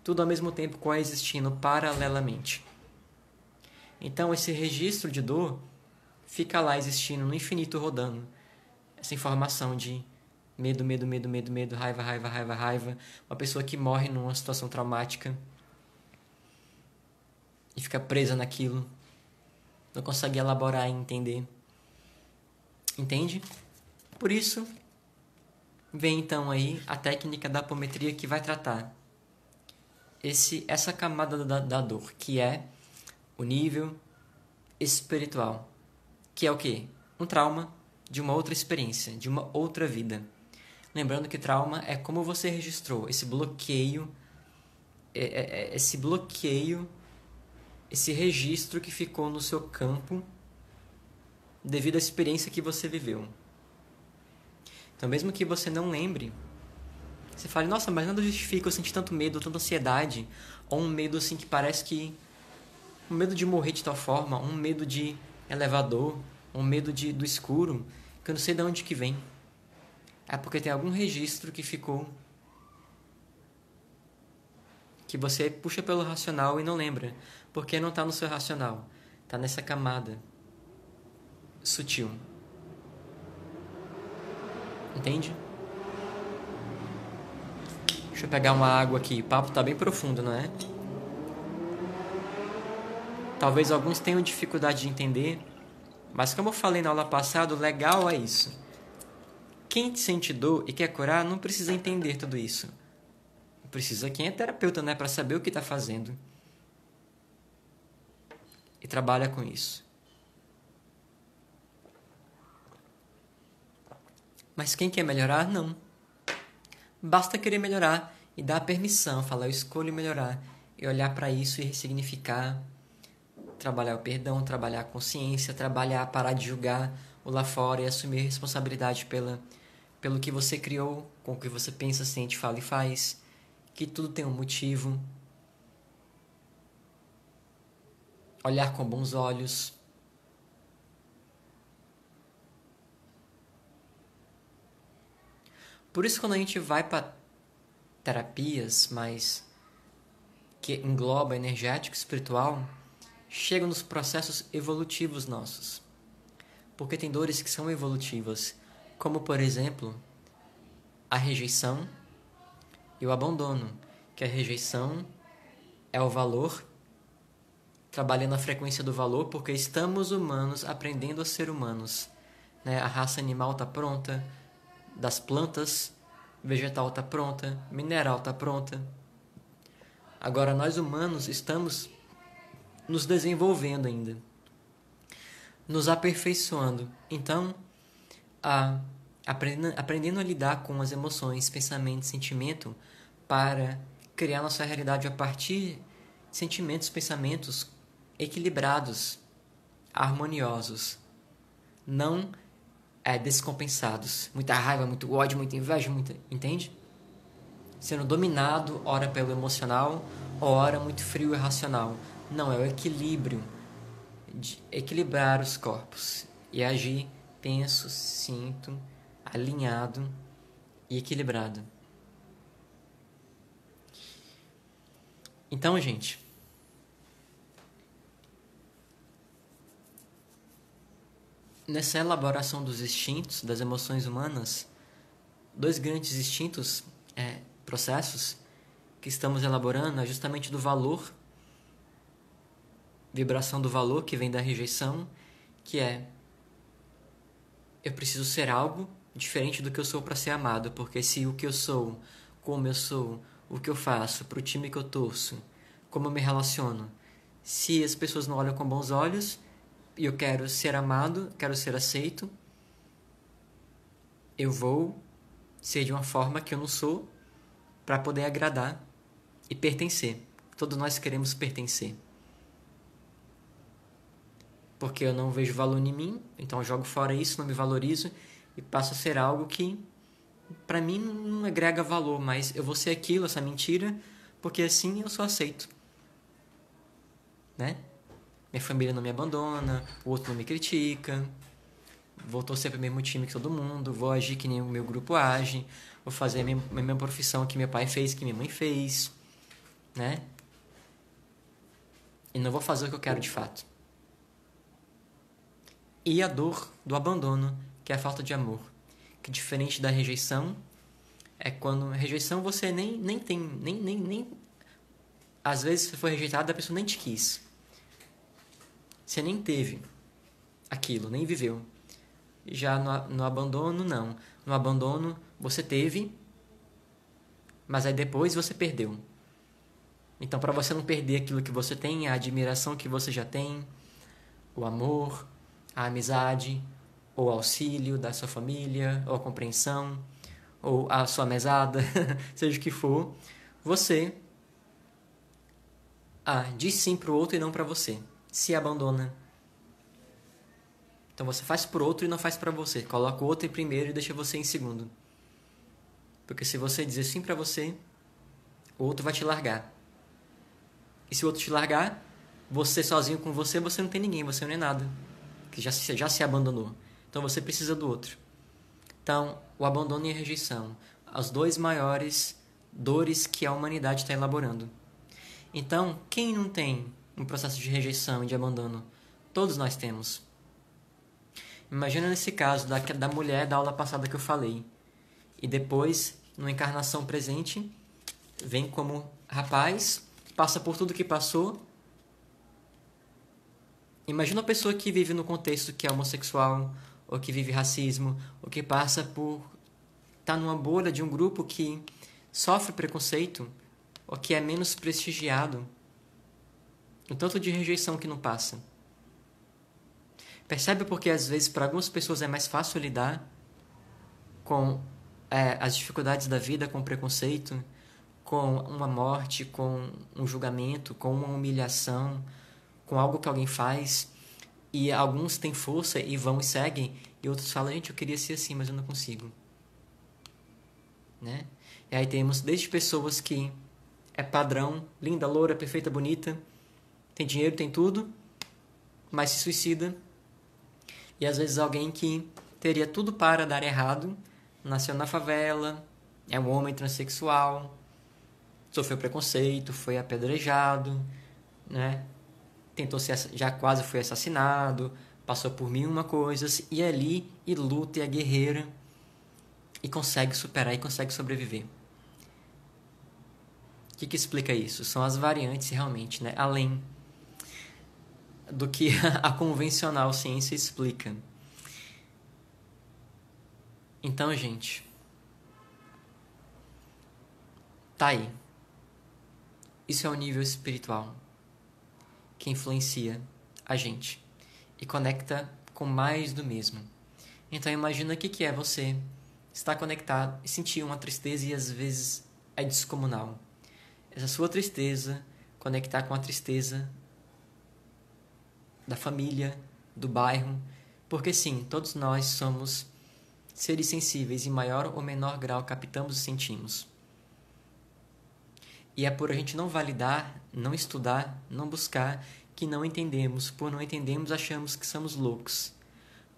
tudo ao mesmo tempo coexistindo paralelamente. Então, esse registro de dor fica lá existindo no infinito, rodando essa informação de medo, medo, medo, medo, medo, raiva, raiva, raiva, raiva. Uma pessoa que morre numa situação traumática e fica presa naquilo, não consegue elaborar e entender. Entende? Por isso, vem então aí a técnica da apometria que vai tratar essa camada da dor, que é o nível espiritual. Que é o quê? Um trauma de uma outra experiência, de uma outra vida. Lembrando que trauma é como você registrou esse bloqueio, esse registro que ficou no seu campo devido à experiência que você viveu. Então, mesmo que você não lembre, você fale, nossa, mas nada justifica eu sentir tanto medo, tanta ansiedade, ou um medo assim que parece que... um medo de morrer de tal forma, um medo de elevador, um medo do escuro, que eu não sei de onde que vem. É porque tem algum registro que ficou, que você puxa pelo racional e não lembra, porque não está no seu racional, está nessa camada sutil. Entende? Deixa eu pegar uma água aqui. O papo está bem profundo, não é? Talvez alguns tenham dificuldade de entender, mas como eu falei na aula passada, o legal é isso. Quem sente dor e quer curar não precisa entender tudo isso. Precisa quem é terapeuta, né? Para saber o que está fazendo. E trabalha com isso. Mas quem quer melhorar, não. Basta querer melhorar e dar permissão, falar, eu escolho melhorar, e olhar para isso e ressignificar, trabalhar o perdão, trabalhar a consciência, trabalhar parar de julgar o lá fora e assumir responsabilidade pelo que você criou, com o que você pensa, sente, fala e faz, que tudo tem um motivo. Olhar com bons olhos. Por isso, quando a gente vai para terapias mais que engloba energético, espiritual, chegam nos processos evolutivos nossos. Porque tem dores que são evolutivas, como, por exemplo, a rejeição e o abandono, que a rejeição é o valor, trabalhando a frequência do valor, porque estamos humanos aprendendo a ser humanos. Né? A raça animal está pronta, das plantas, vegetal está pronta, mineral está pronta. Agora, nós humanos estamos nos desenvolvendo ainda, nos aperfeiçoando. Então, aprendendo a lidar com as emoções, pensamento, sentimento, para criar nossa realidade a partir de sentimentos, pensamentos equilibrados, harmoniosos, não descompensados. Muita raiva, muito ódio, muita inveja, entende? Sendo dominado, ora pelo emocional, ora muito frio e racional. Não, é o equilíbrio, de equilibrar os corpos e agir, penso, sinto, alinhado e equilibrado. Então, gente, nessa elaboração dos instintos, das emoções humanas, dois grandes instintos, processos que estamos elaborando é justamente do valor, vibração do valor que vem da rejeição, que é: eu preciso ser algo diferente do que eu sou para ser amado, porque se o que eu sou, como eu sou, o que eu faço, pro time que eu torço, como eu me relaciono, se as pessoas não olham com bons olhos e eu quero ser amado, quero ser aceito, eu vou ser de uma forma que eu não sou para poder agradar e pertencer. Todos nós queremos pertencer. Porque eu não vejo valor em mim, então eu jogo fora isso, não me valorizo e passo a ser algo que para mim não agrega valor, mas eu vou ser aquilo, essa mentira, porque assim eu sou aceito. Né? Minha família não me abandona, o outro não me critica, vou torcer para o mesmo time que todo mundo, vou agir que nem o meu grupo age, vou fazer a mesma profissão que meu pai fez, que minha mãe fez, né? E não vou fazer o que eu quero de fato. E a dor do abandono, que é a falta de amor, que diferente da rejeição, é quando rejeição você nem tem, às vezes você foi rejeitado, a pessoa nem te quis. Você nem teve aquilo, nem viveu. Já no abandono, não. No abandono, você teve, mas aí depois você perdeu. Então, para você não perder aquilo que você tem, a admiração que você já tem, o amor, a amizade, ou o auxílio da sua família, ou a compreensão, ou a sua mesada, seja o que for, você diz sim pro outro e não para você. Se abandona. Então você faz pro outro e não faz para você. Coloca o outro em primeiro e deixa você em segundo. Porque se você dizer sim para você, o outro vai te largar. E se o outro te largar, você sozinho com você não tem ninguém, você não é nada. Que já se abandonou. Então você precisa do outro. Então, o abandono e a rejeição, as dois maiores dores que a humanidade está elaborando. Então, quem não tem um processo de rejeição e de abandono? Todos nós temos. Imagina nesse caso da mulher da aula passada que eu falei. E depois, numa encarnação presente, vem como rapaz, passa por tudo que passou. Imagina uma pessoa que vive no contexto que é homossexual, ou que vive racismo, ou que passa por estar numa bolha de um grupo que sofre preconceito, ou que é menos prestigiado. O tanto de rejeição que não passa. Percebe porque às vezes para algumas pessoas é mais fácil lidar com as dificuldades da vida, com o preconceito, com uma morte, com um julgamento, com uma humilhação, com algo que alguém faz, e alguns têm força e vão e seguem, e outros falam, gente, eu queria ser assim, mas eu não consigo. Né? E aí temos desde pessoas que é padrão, linda, loura, perfeita, bonita, tem dinheiro, tem tudo, mas se suicida. E às vezes alguém que teria tudo para dar errado, nasceu na favela, é um homem transexual, sofreu preconceito, foi apedrejado, né? Já quase foi assassinado, passou por mil e uma coisas, e ali, e luta, e é guerreira, e consegue superar, e consegue sobreviver. O que explica isso? São as variantes realmente, né? Além do que a convencional ciência explica. Então, gente, tá aí. Isso é o nível espiritual que influencia a gente e conecta com mais do mesmo. Então, imagina o que é você estar conectado e sentir uma tristeza e às vezes é descomunal. Essa sua tristeza conectar com a tristeza da família, do bairro, porque sim, todos nós somos seres sensíveis, em maior ou menor grau captamos e sentimos. E é por a gente não validar, não estudar, não buscar, que não entendemos. Por não entendermos, achamos que somos loucos.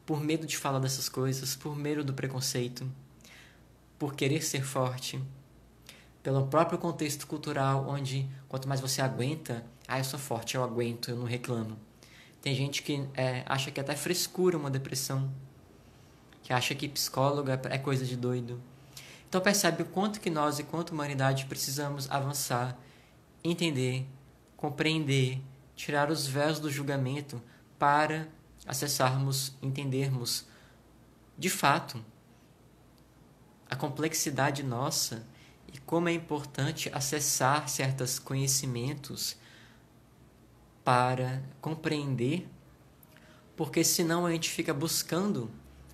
Por medo de falar dessas coisas, por medo do preconceito, por querer ser forte, pelo próprio contexto cultural, onde quanto mais você aguenta, eu sou forte, eu aguento, eu não reclamo. Tem gente que acha que é até frescura uma depressão, que acha que psicólogo é coisa de doido. Então percebe o quanto que nós, enquanto humanidade, precisamos avançar, entender, compreender, tirar os véus do julgamento para acessarmos, entendermos, de fato, a complexidade nossa e como é importante acessar certos conhecimentos para compreender, porque senão a gente fica buscando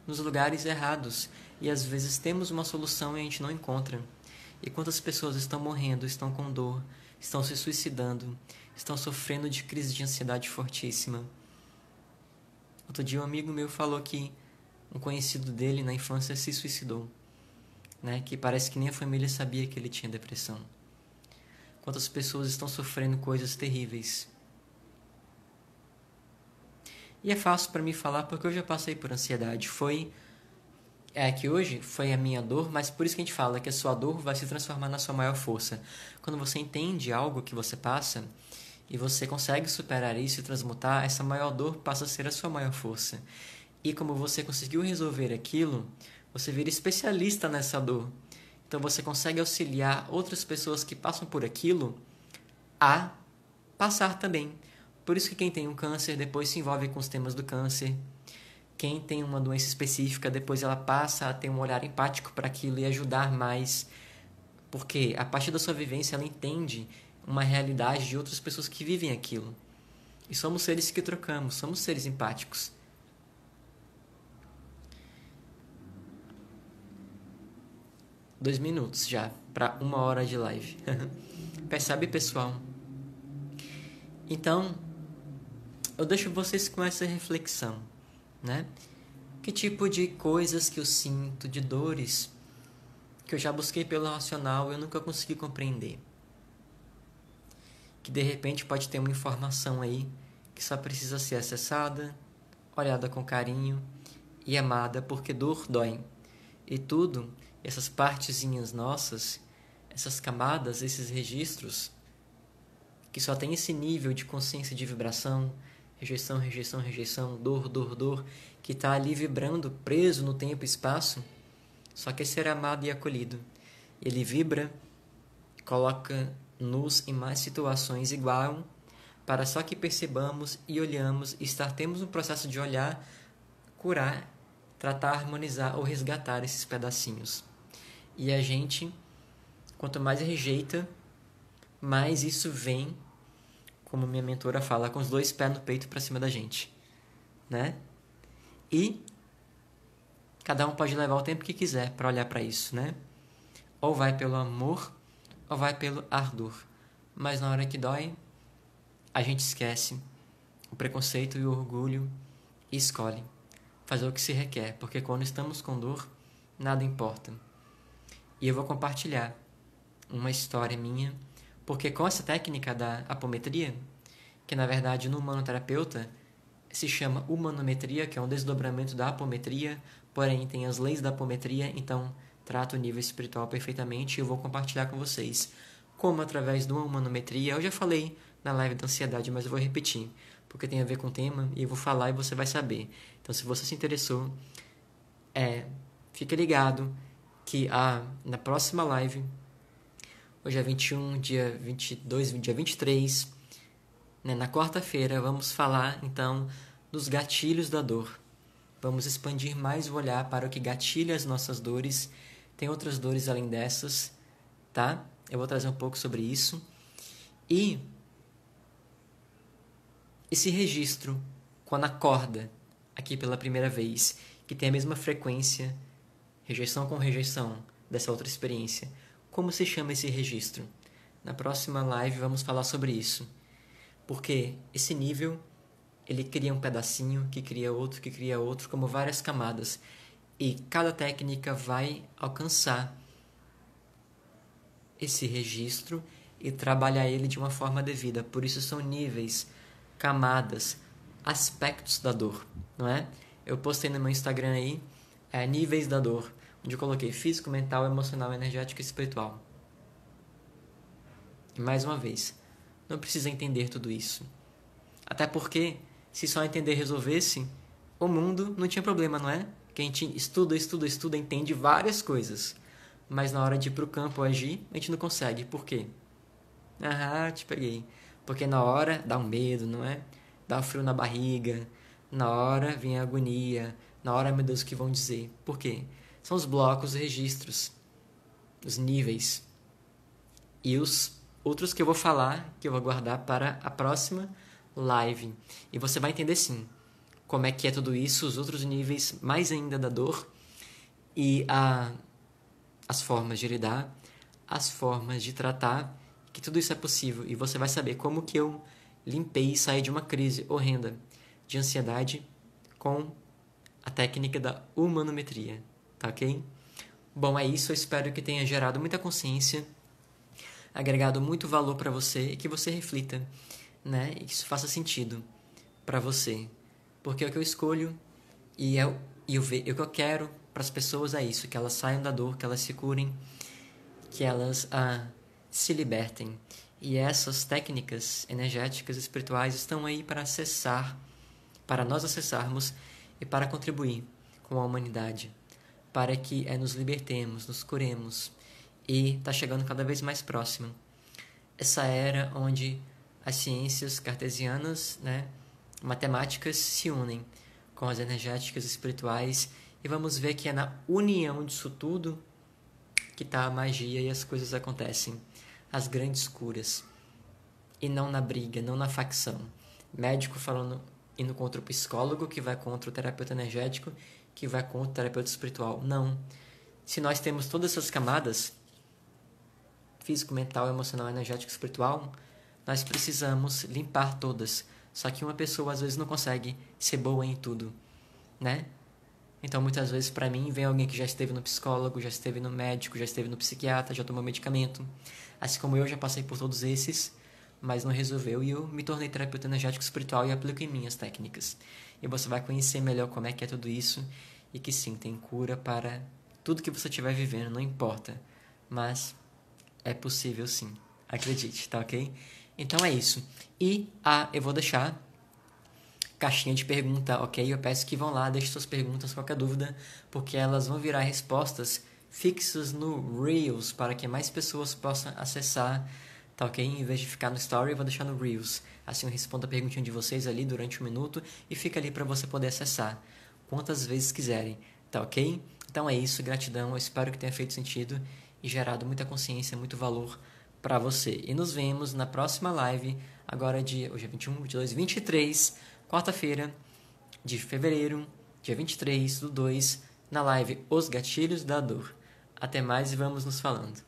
nos lugares errados e às vezes temos uma solução e a gente não encontra. E quantas pessoas estão morrendo, estão com dor, estão se suicidando, estão sofrendo de crise de ansiedade fortíssima. Outro dia um amigo meu falou que um conhecido dele na infância se suicidou, né? Que parece que nem a família sabia que ele tinha depressão. Quantas pessoas estão sofrendo coisas terríveis. E é fácil para mim falar porque eu já passei por ansiedade. Que hoje foi a minha dor, mas por isso que a gente fala que a sua dor vai se transformar na sua maior força. Quando você entende algo que você passa e você consegue superar isso e transmutar, essa maior dor passa a ser a sua maior força. E como você conseguiu resolver aquilo, você vira especialista nessa dor. Então você consegue auxiliar outras pessoas que passam por aquilo a passar também. Por isso que quem tem um câncer depois se envolve com os temas do câncer. Quem tem uma doença específica, depois ela passa a ter um olhar empático para aquilo e ajudar mais. Porque a partir da sua vivência ela entende uma realidade de outras pessoas que vivem aquilo. E somos seres que trocamos, somos seres empáticos. Dois minutos já, para 1 hora de live. Percebe, pessoal? Então, eu deixo vocês com essa reflexão, né? Que tipo de coisas que eu sinto, de dores, que eu já busquei pelo racional e eu nunca consegui compreender. Que de repente pode ter uma informação aí que só precisa ser acessada, olhada com carinho e amada, porque dor dói. E tudo, essas partezinhas nossas, essas camadas, esses registros, que só tem esse nível de consciência de vibração, rejeição, rejeição, rejeição, dor, dor, dor, que está ali vibrando, preso no tempo e espaço, só quer ser amado e acolhido. Ele vibra, coloca-nos em mais situações igual, para só que percebamos e olhamos e temos um processo de olhar, curar, tratar, harmonizar ou resgatar esses pedacinhos. E a gente, quanto mais rejeita, mais isso vem, como minha mentora fala, com os 2 pés no peito para cima da gente, né? E cada um pode levar o tempo que quiser para olhar para isso, né? Ou vai pelo amor, ou vai pelo ardor. Mas na hora que dói, a gente esquece o preconceito e o orgulho e escolhe fazer o que se requer, porque quando estamos com dor, nada importa. E eu vou compartilhar uma história minha, porque com essa técnica da apometria, que na verdade no humanoterapeuta se chama humanometria, que é um desdobramento da apometria, porém tem as leis da apometria, então trata o nível espiritual perfeitamente e eu vou compartilhar com vocês como através de uma humanometria, eu já falei na live da ansiedade, mas eu vou repetir, porque tem a ver com o tema e eu vou falar e você vai saber. Então se você se interessou, fique ligado que na próxima live, hoje é 21, dia 22, dia 23, né, na quarta-feira, vamos falar então dos gatilhos da dor. Vamos expandir mais o olhar para o que gatilha as nossas dores. Tem outras dores além dessas, tá? Eu vou trazer um pouco sobre isso. E esse registro, quando acorda aqui pela primeira vez, que tem a mesma frequência, rejeição com rejeição, dessa outra experiência, como se chama esse registro? Na próxima live vamos falar sobre isso. Porque esse nível, ele cria um pedacinho, que cria outro, como várias camadas. E cada técnica vai alcançar esse registro e trabalhar ele de uma forma devida. Por isso são níveis, camadas, aspectos da dor, não é? Eu postei no meu Instagram aí, níveis da dor, onde eu coloquei físico, mental, emocional, energético e espiritual. E mais uma vez, não precisa entender tudo isso. Até porque, se só entender resolvesse, o mundo não tinha problema, não é? Que a gente estuda, entende várias coisas. Mas na hora de ir pro campo agir, a gente não consegue. Por quê? Te peguei. Porque na hora dá um medo, não é? Dá um frio na barriga. Na hora vem a agonia. Na hora, meu Deus, o que vão dizer? Por quê? São os blocos, os registros, os níveis. E os outros que eu vou falar, que eu vou guardar para a próxima live. E você vai entender sim como é que é tudo isso, os outros níveis, mais ainda da dor, e as formas de lidar, as formas de tratar, que tudo isso é possível. E você vai saber como que eu limpei e saí de uma crise horrenda de ansiedade com a técnica da humanometria, tá ok? Bom, é isso, eu espero que tenha gerado muita consciência, agregado muito valor para você e que você reflita, né? E que isso faça sentido para você. Porque é o que eu escolho e o que eu quero para as pessoas é isso, que elas saiam da dor, que elas se curem, que elas se libertem. E essas técnicas energéticas e espirituais estão aí para para nós acessarmos e para contribuir com a humanidade, para que nos libertemos, nos curemos. E está chegando cada vez mais próximo essa era onde as ciências cartesianas, né, matemáticas se unem com as energéticas espirituais e vamos ver que é na união disso tudo que está a magia e as coisas acontecem, as grandes curas, e não na briga, não na facção. Médico indo contra o psicólogo, que vai contra o terapeuta energético, que vai contra o terapeuta espiritual. Não. Se nós temos todas essas camadas, físico, mental, emocional, energético, espiritual, nós precisamos limpar todas. Só que uma pessoa às vezes não consegue ser boa em tudo, né? Então muitas vezes para mim vem alguém que já esteve no psicólogo, já esteve no médico, já esteve no psiquiatra, já tomou medicamento. Assim como eu já passei por todos esses, mas não resolveu e eu me tornei terapeuta energético espiritual e aplico em minhas técnicas. E você vai conhecer melhor como é que é tudo isso e que sim, tem cura para tudo que você estiver vivendo, não importa. Mas é possível sim, acredite, tá ok? Então é isso. E eu vou deixar caixinha de pergunta, ok? Eu peço que vão lá, deixem suas perguntas, qualquer dúvida, porque elas vão virar respostas fixas no Reels, para que mais pessoas possam acessar, tá ok? Em vez de ficar no Story, eu vou deixar no Reels. Assim eu respondo a perguntinha de vocês ali durante 1 minuto e fica ali para você poder acessar quantas vezes quiserem, tá ok? Então é isso, gratidão, eu espero que tenha feito sentido e gerado muita consciência, muito valor para você. E nos vemos na próxima live, agora hoje é 21, 22, 23, quarta-feira de fevereiro, dia 23/2, na live Os Gatilhos da Dor. Até mais e vamos nos falando.